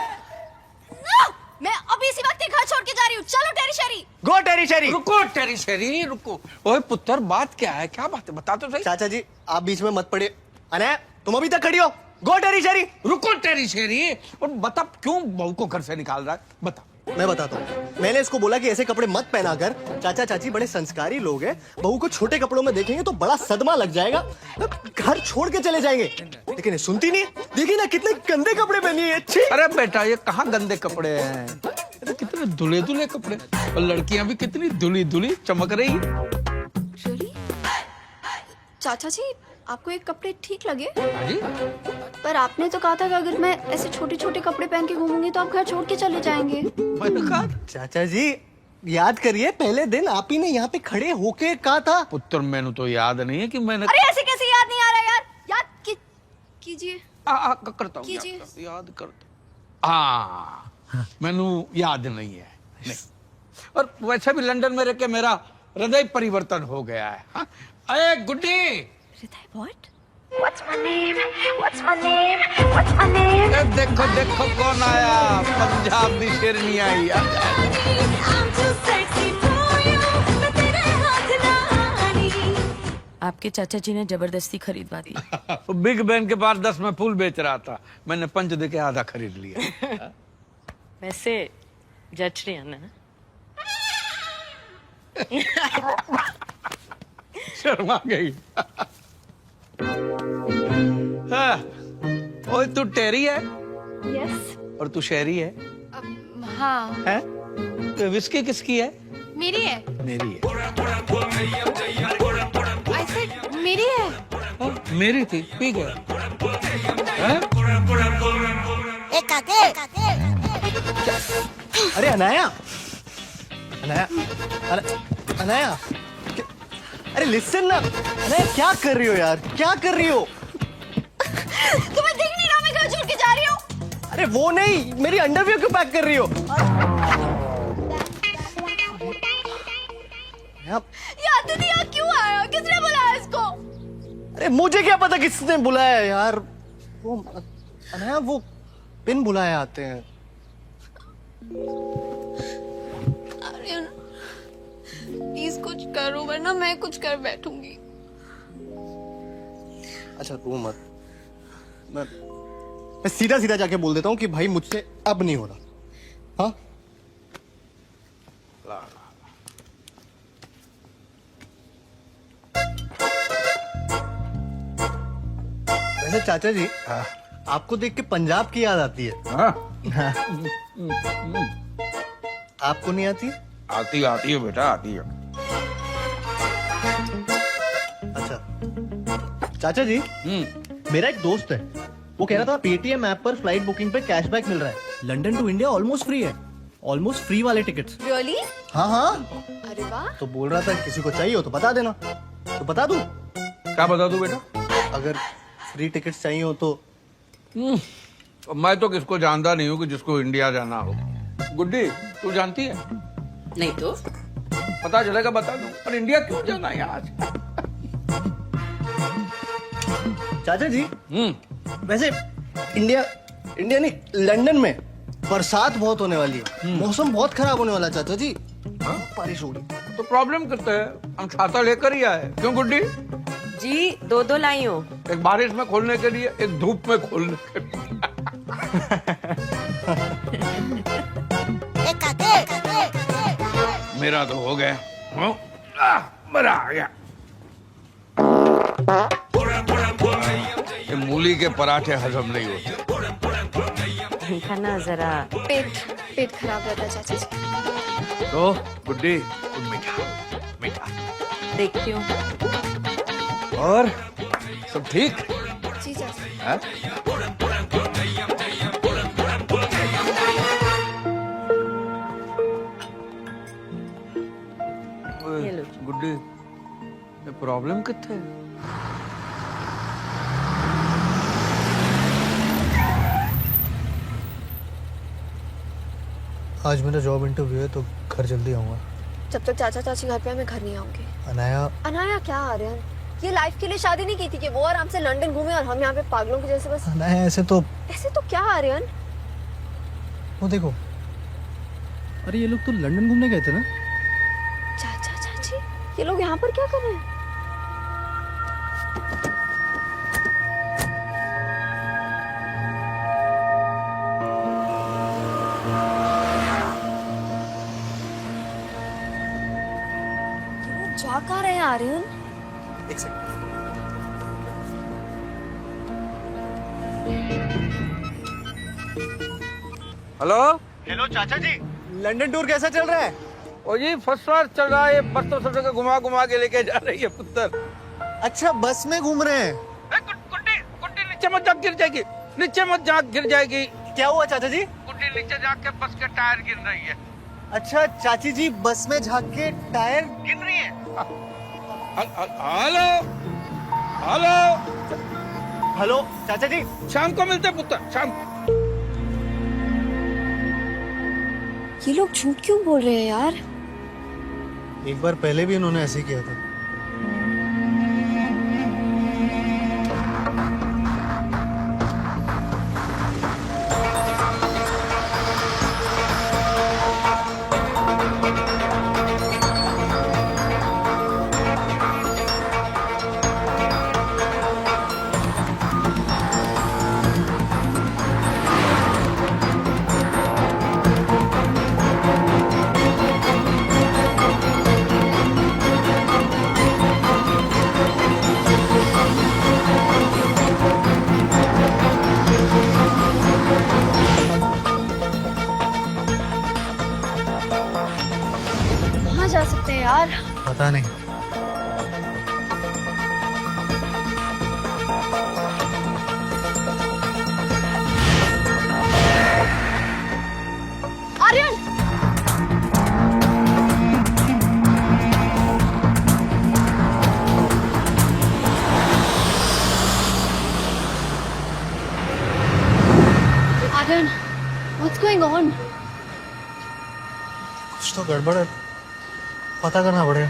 मैं अभी इसी वक्त घर छोड़ के जा रही हूँ। चलो टेरी शेरी। गो टेरी शेरी। रुको टेरी शेरी, रुको। ओए पुत्र, बात क्या है? क्या बात है, बता तो सही। चाचा जी, आप बीच में मत पड़े। अने तुम अभी तक खड़ी हो। गो टेरी शेरी। रुको टेरी शेरी, और बता क्यों बहू को घर से निकाल रहा है, बता। मैं बताता हूँ। मैंने इसको बोला कि ऐसे कपड़े मत पहना कर, चाचा चाची बड़े संस्कारी लोग हैं, बहू को छोटे कपड़ों में देखेंगे तो बड़ा सदमा लग जाएगा, घर छोड़ के चले जाएंगे। लेकिन ये सुनती नहीं। देखिए ना कितने गंदे कपड़े पहनी है। अच्छी। अरे बेटा, ये कहाँ गंदे कपड़े हैं, ये कितने धुले धुले कपड़े, और लड़कियां भी कितनी धुली धुली चमक रही। चाचा जी, आपको ये कपड़े ठीक लगे? जी? पर आपने तो कहा था कि अगर मैं ऐसे छोटे छोटे कपड़े पहन के घूमूंगी तो आप घर छोड़ के चले जाएंगे। चाचा जी, याद करिए, पहले दिन आप ही ने यहाँ पे खड़े होके कहा था। पुत्र मैंने तो याद नहीं है कि मैंने अरे ऐसे कैसे याद नहीं आ रहा यार? याद कीजिए। करता हूँ, कीजिए। याद करता। हाँ, मैंने याद नहीं है। नहीं। और वैसे भी लंदन में रह के मेरा हृदय परिवर्तन हो गया है। हाँ? अरे गुड्डी, What? What's my name? What's my name? What's my name? देखो देखो कौन आया, पंजाब दी शेरनी आई। आपके चाचा जी ने जबरदस्ती खरीदवा दी। बिग बैन के पास 10 में फूल बेच रहा था, मैंने 5 दे के आधा खरीद लिया। वैसे जच रही है ना? शर्मा गई। हाँ, ओए तू टेरी है? यस। और तू शहरी है? हाँ। है? तो विस्की किसकी है? मेरी है। मेरी है। I said मेरी है। मेरी थी, पी गया। अरे अनाया, अनाया, अनाया, अरे लिसन ना, अनाया क्या कर रही हो यार, क्या कर रही हो? तुम्हें दिख नहीं रहा मैं घर छोड़ के जा रही हूँ? अरे वो नहीं, मेरी अंडरवियर क्यों पैक कर रही हो? यार दीदी यहाँ क्यों आया? किसने बुलाया इसको? अरे मुझे क्या पता किसने बुलाया यार, वो अनाया वो पिन बुलाए आते हैं। आर्यन प्लीज कुछ करो वरना मैं कुछ कर बैठूंगी। अच्छा रो मत, मैं सीधा सीधा जाके बोल देता हूँ कि भाई मुझसे अब नहीं हो रहा। हाँ वैसे चाचा जी, आपको देख के पंजाब की याद आती है। आपको नहीं आती? आती आती है बेटा, आती है। अच्छा चाचा जी, मेरा एक दोस्त है, वो कह रहा था पेटीएम ऐप पर फ्लाइट बुकिंग पे कैशबैक मिल रहा है। London to India almost free है, ऑलमोस्ट फ्री वाले टिकट्स। रियली? हाँ हाँ। अरे वाह। तो बोल रहा था किसी को चाहिए हो तो बता देना। तो बता दूं? क्या बता दूं बेटा? अगर फ्री टिकट्स चाहिए हो तो। मैं तो किसको जानता नहीं हूँ कि जिसको इंडिया जाना हो। गुड्डी तू जानती है? नहीं तो पता चलेगा बता दूं। पर इंडिया क्यों जाना है आज? चाचा जी, वैसे इंडिया नहीं, लंदन में बरसात बहुत होने वाली है, मौसम बहुत खराब होने वाला है चाचा जी। बारिश हो रही। तो प्रॉब्लम करते हैं, हम छाता लेकर ही आए। क्यों गुड्डी? जी दो लाई हो, एक बारिश में खोलने के लिए, एक धूप में खोलने के लिए। मेरा तो हो गया, मजा आ गया। ये मूली के पराठे हजम नहीं होते। खाना जरा पेट खराब रहता है चाचा जी। तो गुड्डी मीठा देखती हूँ। और सब ठीक? जी चाचा। हाँ? गुड्डी ये प्रॉब्लम कितने? आज मेरा जॉब इंटरव्यू है तो घर जल्दी आऊंगा। जब तक चाचा चाची घर पे है मैं घर नहीं आऊंगी। अनाया क्या आर्यन, ये लाइफ के लिए शादी नहीं की थी कि वो आराम से लंदन घूमे और हम यहाँ पे पागलों के जैसे बस। अनाया ऐसे तो क्या आर्यन? वो देखो, अरे ये लोग तो लंदन घूमने गए थे ना। चाचा चाची ये लोग यहाँ पर क्या कर रहे हैं? जा कहाँ रहे हैं आर्यन? एक सेकंड। हेलो चाचा जी, लंदन टूर कैसा चल रहा है? ओ जी फर्स्ट क्लास चल रहा है। बस तो सब जगह घुमा घुमा के लेके जा रही है पुत्र। अच्छा बस में घूम रहे हैं? गुड्डी नीचे मत जा, गिर जाएगी। नीचे मत जा, गिर जाएगी। क्या हुआ चाचा जी? गुड्डी नीचे जाके बस के टायर गिर रही है। अच्छा चाची जी बस में झांक के टायर गिन रही है। हेलो हेलो हेलो चाचा जी, शाम को मिलते पुत्र, शाम। ये लोग झूठ क्यों बोल रहे हैं यार? एक बार पहले भी इन्होंने ऐसे ही किया था। कहाँ जा सकते हैं यार? पता नहीं। Aryan! Aryan, what's going on? कुछ तो गड़बड़ है, पता करना पड़ेगा।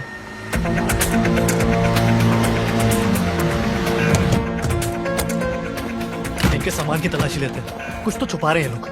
इनके सामान की तलाशी लेते हैं, कुछ तो छुपा रहे हैं लोग।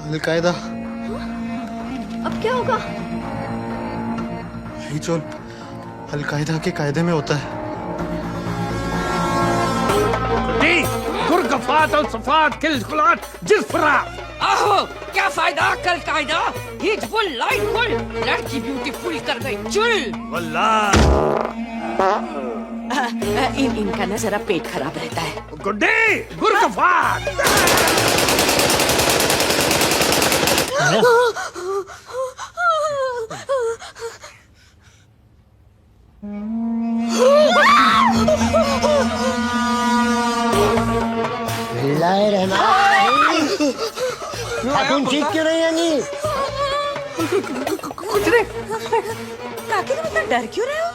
अलकायदा। अब क्या होगा? यही जो अलकायदा के कायदे में होता है। आहो, क्या फायदा कल कायदा? हिजबुल लाइटफुल, लड़की ब्यूटीफुल कर गई चुल। इनका ना जरा पेट खराब रहता है। गुड्डी गुरगफात। खातून ठीक क्यों नहीं है? कुछ नहीं। काकी तुम इतना डर क्यों रहे हो?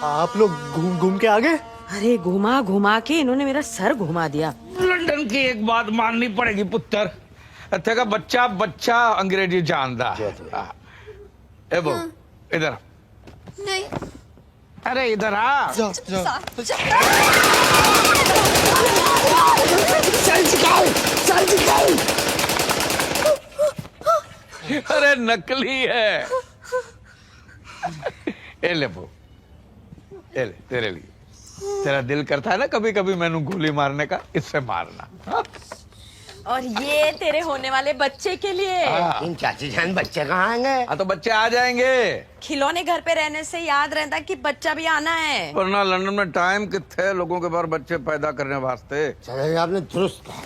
आप लोग घूम घूम के आ गए? अरे घुमा घुमा के इन्होंने मेरा सर घुमा दिया। लंदन की एक बात माननी पड़ेगी पुत्र, इत्थे का बच्चा बच्चा अंग्रेजी जानता है। ए बो इधर नहीं। अरे इधर आ। जाओ जाओ। अरे नकली है। ए ले बो, ए ले तेरे लिए। तेरा दिल करता है ना कभी कभी मैंने गोली मारने का, इससे मारना। और ये तेरे होने वाले बच्चे के लिए। इन चाची जान बच्चे कहाँ आएंगे? हाँ तो बच्चे आ जाएंगे। खिलौने घर पे रहने से याद रहता कि बच्चा भी आना है। वरना लंदन में टाइम कितने लोगों के पास बच्चे पैदा करने वास्ते। चले आपने दुरुस्त कहा,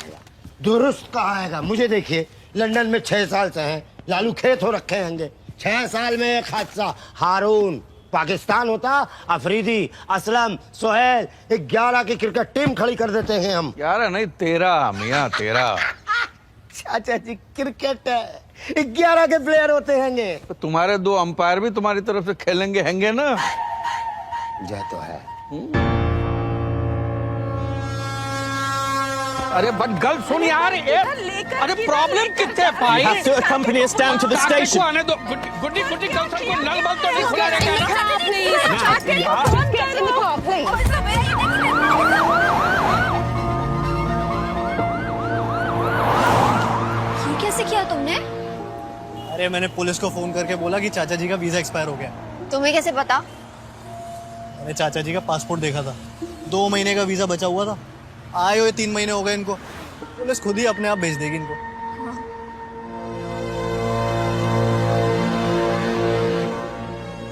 दुरुस्त कहा। मुझे देखिए, लंदन में 6 साल से हैं, लालू खेत हो रखे होंगे। 6 साल में एक हादसा। हारून पाकिस्तान होता, अफरीदी, असलम, सोहेल, 11 की क्रिकेट टीम खड़ी कर देते हैं हम। 11 नहीं 13 मियाँ 13। चाचा जी क्रिकेट है, 11 के प्लेयर होते हैं। तो तुम्हारे 2 अंपायर भी तुम्हारी तरफ से खेलेंगे हैंगे ना। जय तो है। अरे बट गल सुन यार, अरे प्रॉब्लम कितने भाई? have to accompany us down to the station. आने दो। गुड्डी गुड्डी कल तक को नल बल तो नहीं खुला ये कैसे किया तुमने? अरे मैंने पुलिस को फोन करके बोला कि चाचा जी का वीजा एक्सपायर हो गया। तुम्हें कैसे पता? मैंने चाचा जी का पासपोर्ट देखा था, 2 महीने का वीजा बचा हुआ था। आए हुए 3 महीने हो गए इनको, पुलिस खुद ही अपने आप भेज देगी इनको।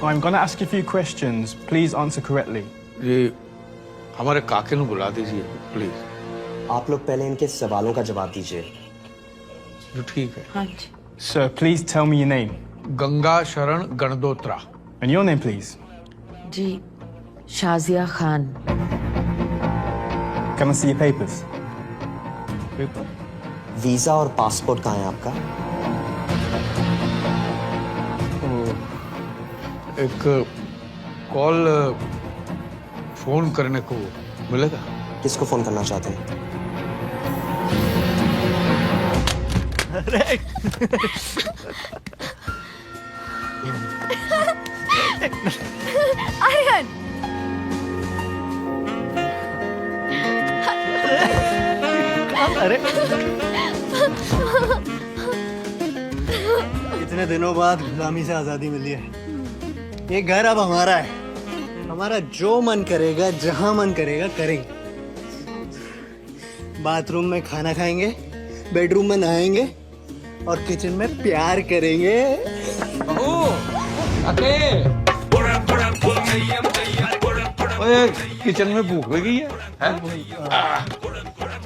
I'm going to ask you a few questions. Please answer correctly. जी हमारे काके को बुला दीजिए प्लीज। आप लोग पहले इनके सवालों का जवाब दीजिए। जो ठीक है। हाँ जी। Sir, please tell me your name. Ganga Sharan Gandotra. And your name, please. जी Shazia Khan. Can I see your papers? Visa और पासपोर्ट कहाँ है आपका? एक कॉल फोन करने को मिलेगा। किसको फोन करना चाहते हैं? आर्यन। अरे इतने दिनों बाद गुलामी से आजादी मिली है। ये घर अब हमारा है। हमारा जो मन करेगा, जहां मन करेगा करेंगे। बाथरूम में खाना खाएंगे, बेडरूम में नहाएंगे और किचन में प्यार करेंगे। ओए किचन में भूख लगी है?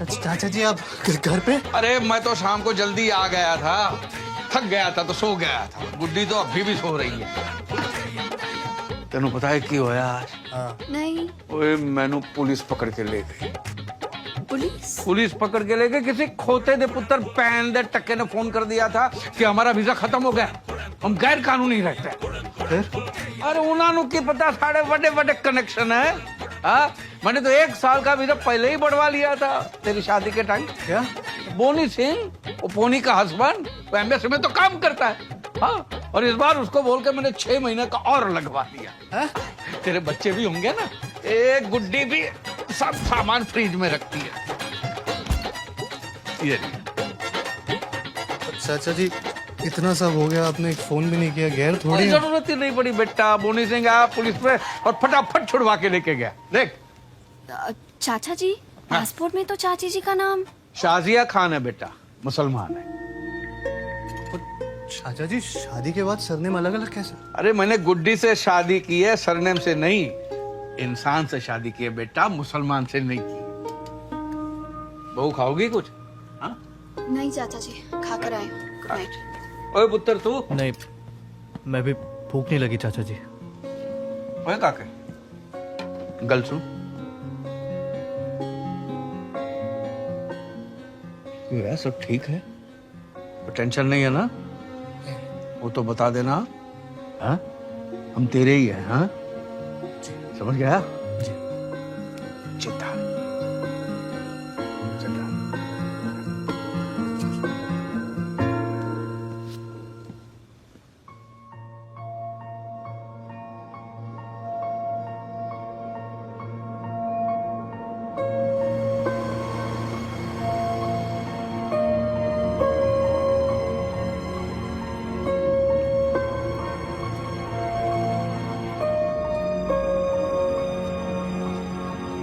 चाचा जी आप घर पे? अरे मैं तो शाम को जल्दी आ गया था, थक गया था तो सो गया था। गुड्डी तो अभी भी सो रही है। तेनू पता है क्यों होया आज? नहीं। ओए मैनू पुलिस पकड़ के ले गई। पुलिस पकड़ के ले गई। किसी खोते दे पुत्र पैन दे टक्के ने फोन कर दिया था कि हमारा वीजा खत्म हो गया, हम गैर कानूनी रहते हैं। अरे उन्होंने की पता साढ़े बड़े बड़े कनेक्शन है। मैंने तो 1 साल का वीजा पहले ही बढ़वा लिया था तेरी शादी के टाइम। क्या? बोनी सिंह, वो पोनी का हस्बैंड, वो एम्बेसी में तो काम करता है। हाँ, और इस बार उसको बोल के मैंने 6 महीने का और लगवा दिया। तेरे बच्चे भी होंगे ना, एक गुड्डी भी सब सामान फ्रिज में रखती है। ये चाचा जी इतना सब हो गया, आपने एक फोन भी नहीं किया। गैर थोड़ी जरूरत ही नहीं पड़ी बेटा। बोनी सिंह आया पुलिस पे और फटाफट छुड़वा के लेके गया। देख चाचा जी पासपोर्ट में तो चाची जी का नाम शाजिया खान है बेटा, मुसलमान है। चाचा जी शादी के बाद सरनेम अलग अलग कैसे? अरे मैंने गुड्डी से शादी की है, सरनेम से नहीं। इंसान से शादी की है बेटा, मुसलमान से नहीं की। बहू खाओगी कुछ? हाँ? नहीं चाचा जी, खाकर आए हूँ। Good night. ओए पुत्र तू? नहीं, मैं भी भूख नहीं लगी चाचा जी। ओए काके, गल सुन। क्यों सब ठीक है? टेंशन नहीं है ना? वो तो बता देना। हाँ? हम तेरे ही हैं। हाँ? समझ गया? चिंता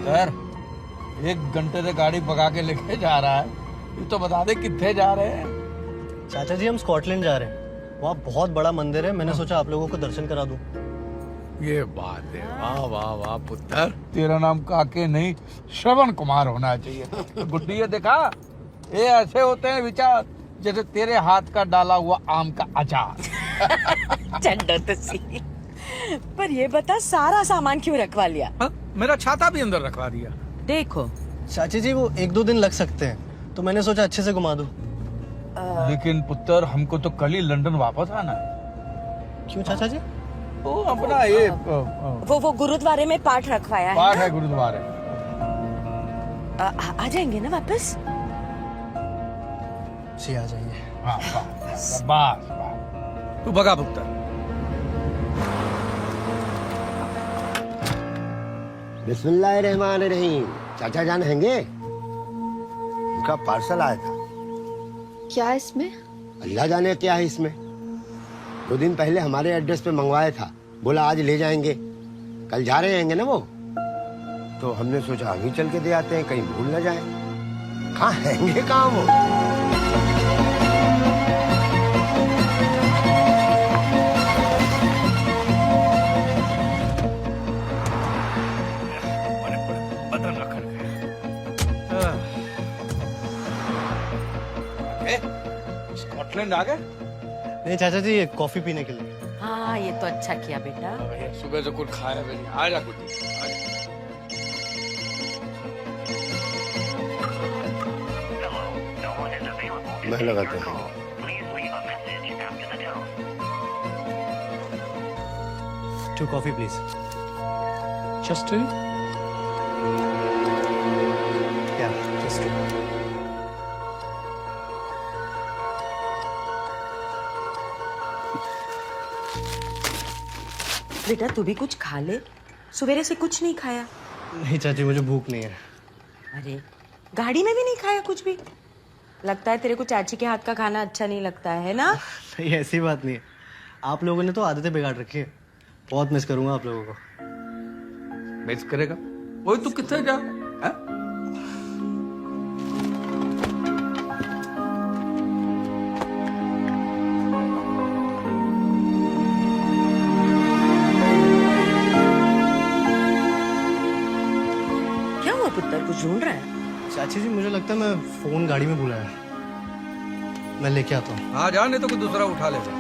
सर, 1 घंटे से गाड़ी भगा के लेके जा रहा है। ये तो बता दे कितने जा रहे हैं? चाचा जी हम स्कॉटलैंड जा रहे हैं। वहाँ बहुत बड़ा मंदिर है, मैंने सोचा आप लोगों को दर्शन करा दूं। ये बात है। वाह वाह वाह पुत्र, तेरा नाम काके नहीं श्रवण कुमार होना चाहिए। गुड्डी ये देखा, ये ऐसे होते हैं विचार जैसे तेरे हाथ का डाला हुआ आम का अचार। चंडो तो सी। पर ये बता सारा सामान क्यों रखवा लिया? मेरा छाता भी अंदर रखवा दिया। देखो चाची जी वो 1-2 दिन लग सकते हैं, तो मैंने सोचा अच्छे से घुमा दूं। लेकिन पुत्र हमको तो कल ही लंदन वापस आना है। क्यों चाचा जी? वो अपना ये वो गुरुद्वारे में पाठ रखवाया है। पाठ है गुरुद्वारे। आ जाएंगे ना वापस? जी आ जाइए। हाँ, बस तू भगा पुत्र। बिस्मिल्लाहिर्रहमानिर्रहीम। चाचा जान हैंगे? उनका पार्सल आया था। क्या है इसमें? अल्लाह जाने क्या है इसमें। 2 दिन पहले हमारे एड्रेस पे मंगवाया था, बोला आज ले जाएंगे। कल जा रहे हैं ना वो, तो हमने सोचा अभी चल के दे आते हैं, कहीं भूल ना जाए। कहाँ हैंगे कहाँ वो? स्कॉटलैंड आ गए? नहीं चाचा जी, ये कॉफी पीने के लिए। हाँ ये तो अच्छा किया बेटा। सुबह से कुछ खाया भी नहीं। आ जा कुछ। मैं लगाते हैं। Two coffee, please. Just two? Yeah, just two. बेटा तू भी कुछ खा ले, सवेरे से कुछ नहीं खाया। नहीं चाची, मुझे भूख नहीं है। अरे गाड़ी में भी नहीं खाया कुछ भी? लगता है तेरे को चाची के हाथ का खाना अच्छा नहीं लगता है ना? नहीं, ऐसी बात नहीं है। आप लोगों ने तो आदतें बिगाड़ रखी है। बहुत मिस करूंगा आप लोगों को। मिस करेगा? वो तू कितने जा? है? क्या हुआ पुत्र, कुछ ढूंढ रहा है? चाची जी, मुझे लगता है मैं फोन गाड़ी में भूला है। मैं लेके आता हूँ। हाँ जा, नहीं तो कोई दूसरा उठा लेगा।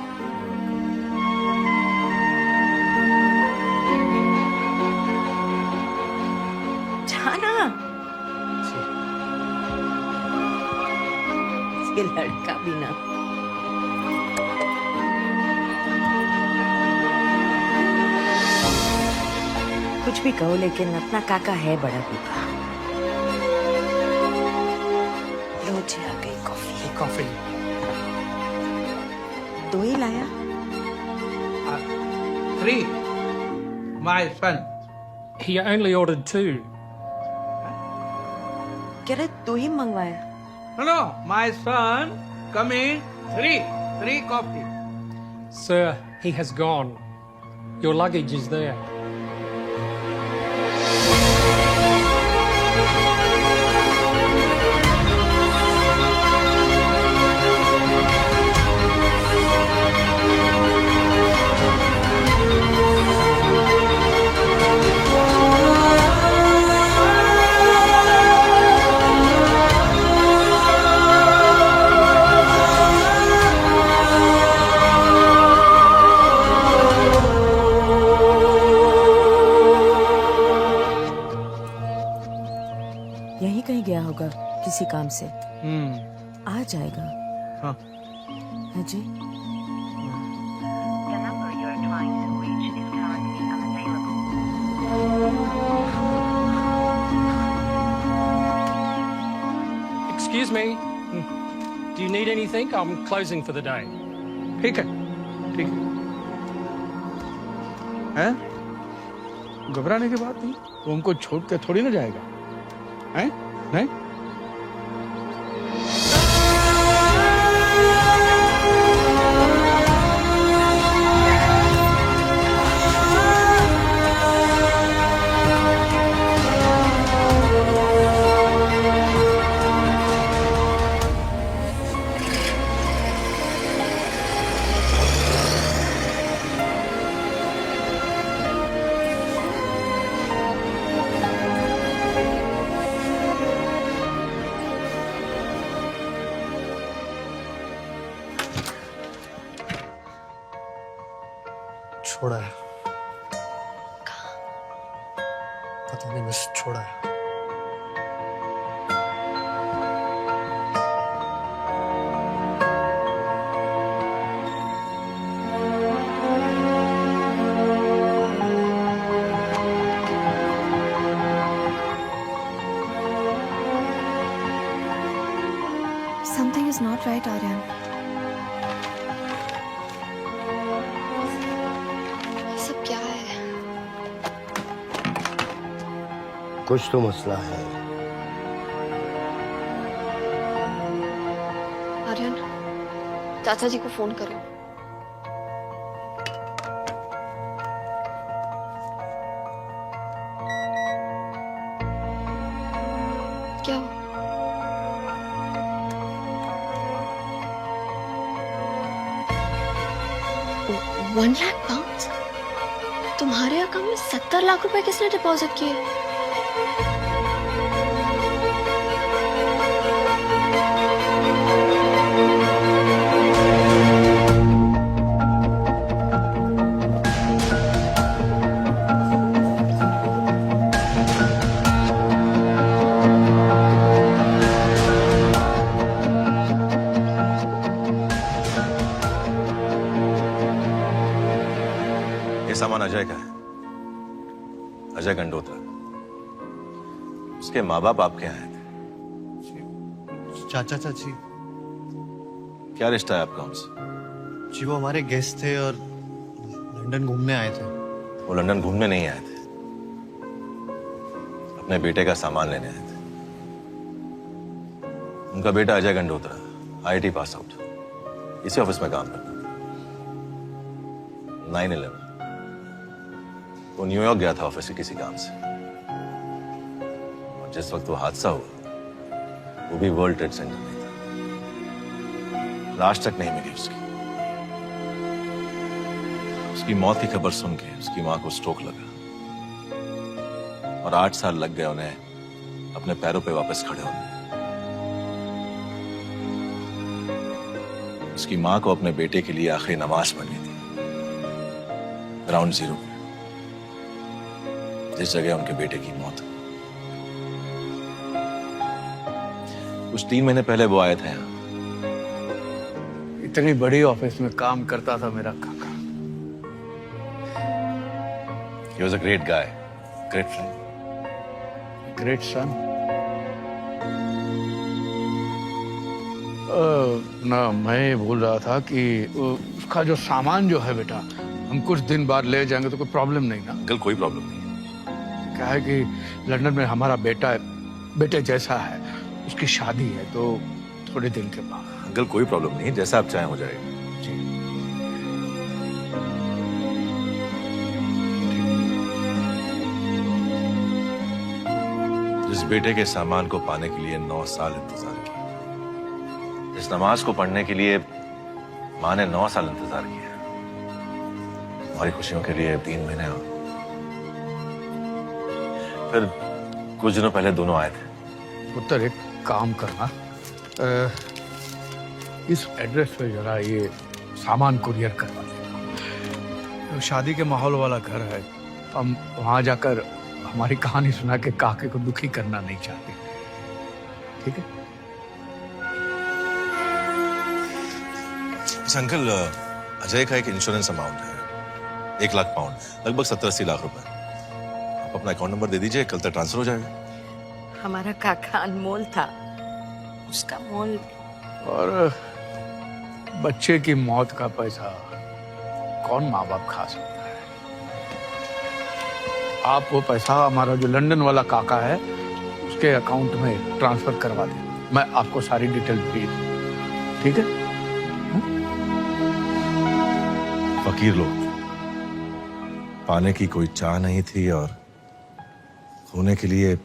जाना ये लड़का भी ना। कुछ भी कहो लेकिन अपना काका है बड़ा बेटा। लो जी आ गई कॉफी। कॉफी दो ही लाया? 3, my son. He only ordered 2. कह रहे दो ही मंगवाया। No, my son, come in. 3 coffee. Sir, he has gone. Your luggage is there. यहीं कहीं गया होगा किसी काम से। आ जाएगा। हाँ। हाँ जी। Excuse me. Do you need anything? I'm closing for the day. ठीक है, ठीक है। हैं? घबराने की बात नहीं। वो हमको छोड़ के थोड़ी ना जाएगा। हैं? नहीं? छोड़ा है। पता नहीं, बस छोड़ा है। Something is not right, Aryan. ये सब क्या है? कुछ तो मसला है। आर्यन, चाचा जी को फोन करो। 1 लाख पाउंड? तुम्हारे अकाउंट में 70 लाख रुपए किसने डिपॉजिट किए? ये सामान अजय का है, अजय गंडोत्रा। उसके माँ बाप आपके यहाँ आए थे। चाचा चाची। क्या रिश्ता है आपका उनसे? जी वो हमारे गेस्ट थे और लंदन घूमने आए थे। वो लंदन घूमने नहीं आए थे, अपने बेटे का सामान लेने आए थे। उनका बेटा Ajay Gandotra IIT pass out, इसी ऑफिस में काम करता था। 9/11 वो न्यूयॉर्क गया था ऑफिस से किसी काम से, और जिस वक्त वो हादसा हुआ वो भी वर्ल्ड ट्रेड सेंटर में था। लाश तक नहीं मिली उसकी। उसकी मौत की खबर सुन के उसकी मां को स्ट्रोक लगा और 8 साल लग गए उन्हें अपने पैरों पे वापस खड़े होने। उसकी मां को अपने बेटे के लिए आखिरी नमाज पढ़नी थी ग्राउंड जीरो पे, जिस जगह उनके बेटे की मौत हुई। कुछ 3 महीने पहले वो आया था यहाँ। इतनी बड़ी ऑफिस में काम करता था मेरा काका। He was a great guy, great friend. Great सन। ना मैं बोल रहा था कि उसका जो सामान जो है बेटा, हम कुछ दिन बाद ले जाएंगे तो कोई प्रॉब्लम नहीं ना? अंकल कोई प्रॉब्लम नहीं। क्या है कि लंदन में हमारा बेटा बेटे जैसा है, उसकी शादी है तो थोड़े दिन के बाद। अंकल कोई प्रॉब्लम नहीं, जैसा आप चाहें हो जाएगा। जिस बेटे के सामान को पाने के लिए 9 साल इंतजार किया, जिस नमाज को पढ़ने के लिए मां ने 9 साल इंतजार किया, हमारी खुशियों के लिए 3 महीने और फिर कुछ दिनों पहले दोनों आए थे। पुत्र एक काम करना, इस एड्रेस पे जरा ये सामान कुरियर करवा देना। शादी के माहौल वाला घर है, हम वहां जाकर हमारी कहानी सुना के काके को दुखी करना नहीं चाहते। ठीक है? अंकल, अजय का एक इंश्योरेंस अमाउंट है 1 लाख पाउंड, लगभग 70-80 लाख रुपए। आप अपना अकाउंट नंबर दे दीजिए, कल तक ट्रांसफर हो जाएगा। हमारा काका अनमोल था, उसका मोल। और बच्चे की मौत का पैसा कौन माँ बाप खा सकता है? आप वो पैसा हमारा जो लंदन वाला काका है उसके अकाउंट में ट्रांसफर करवा दें, मैं आपको सारी डिटेल भेज दूं। ठीक है? फकीर लोग, पाने की कोई चाह नहीं थी और खोने के लिए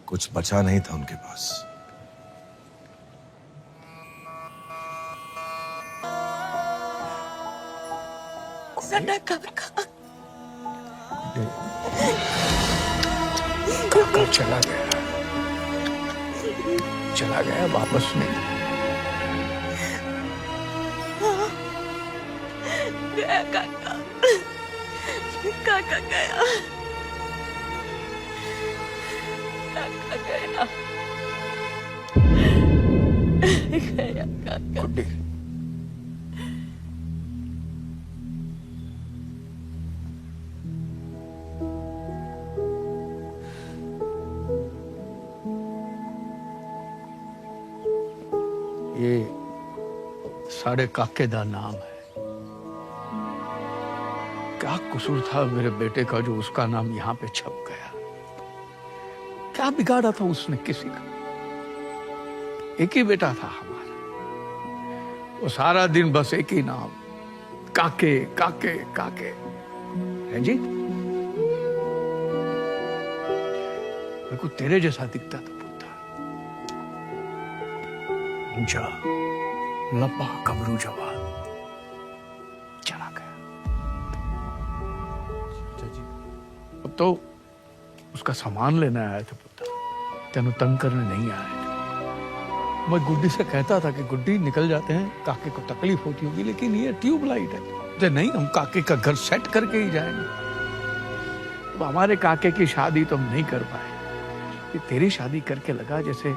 कुछ बचा नहीं था उनके पास। काका चला गया वापस नहीं। गया काका, काका गया, काका गया, गया काका। गुड्डी, ये साढ़े काके दा नाम है। क्या कसूर था मेरे बेटे का जो उसका नाम यहाँ पे छप गया? क्या बिगाड़ा था उसने किसी का? एक ही बेटा था हमारा, वो सारा दिन बस एक ही नाम, काके काके काके। है जी? मेरे को तेरे जैसा दिखता था पुत्र। जा लंबा कबरू जवान चला गया। तो उसका सामान लेने आया था पुत्र, तेनु तंग करने नहीं आया था। मैं गुड्डी से कहता था कि गुड्डी निकल जाते हैं, काके को तकलीफ होती होगी, लेकिन ये ट्यूबलाइट है। जे नहीं, हम काके का घर सेट करके ही जाएंगे। अब हमारे काके की शादी तो हम नहीं कर पाए, ये तेरी शादी करके लगा जैसे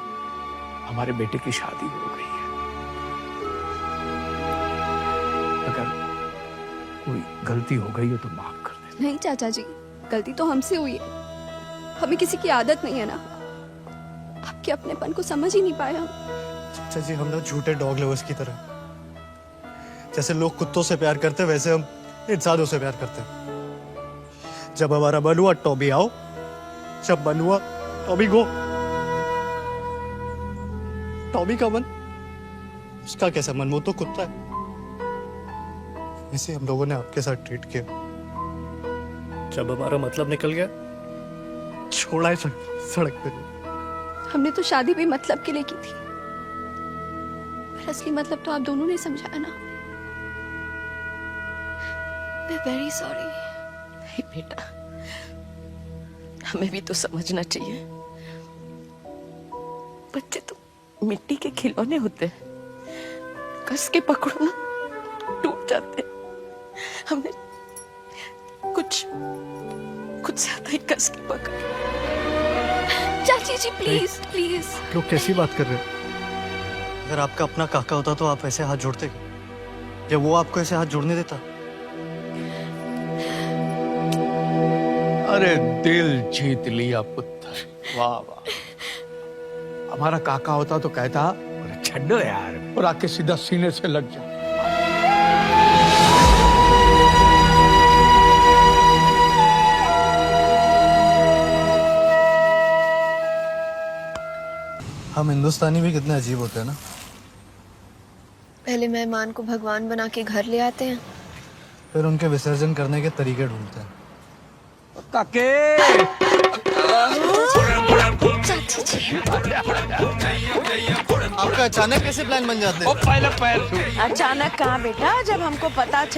हमारे बेटे की शादी हो गई है। अगर कोई गलती हो गई हो तो माफ कर दे। नहीं चाचा जी, गलती तो हमसे हुई है। हमें किसी की आदत नहीं है ना, आपके अपनेपन को समझ ही नहीं पाए हम। चाचा जी, हम ना झूठे डॉग लवर्स की तरह, जैसे लोग कुत्तों से प्यार करते हैं वैसे हम इंसानों से प्यार करते हैं। जब हमारा मन हुआ टॉबी आओ, जब मन हुआ टॉबी गो। टॉबी का मन, उसका कैसा मन, वो तो कुत्ता है। इसे हम लोगों ने आपके साथ ट्रीट किया। जब हमारा मतलब निकल गया, छोड़ा है सड़क पे। हमने तो शादी भी मतलब के लिए की थी, पर असली मतलब तो आप दोनों ने समझाया ना। मैं वेरी सॉरी। नहीं बेटा, हमें भी तो समझना चाहिए, बच्चे तो मिट्टी के खिलौने होते हैं, कस के पकड़ो ना टूट जाते। हमने कुछ ज्यादा ही कस के पकड़। चाची जी प्लीज प्लीज। लोग कैसी बात कर रहे हो? अगर आपका अपना काका होता तो आप ऐसे हाथ जोड़ते क्या? या वो आपको ऐसे हाथ जोड़ने देता? अरे दिल जीत लिया पुत्र, वाह वाह। हमारा काका होता तो कहता अरे छड्डो यार, और आके सीधा सीने से लग जा। हम हिंदुस्तानी भी कितने अजीब होते हैं ना। पहले मेहमान को भगवान बना के घर ले आते हैं, फिर उनके विसर्जन करने के तरीके ढूंढते हैं। काके आपका अचानक कैसे प्लान बन जाते हैं? अचानक कहाँ बेटा, जब हमको पता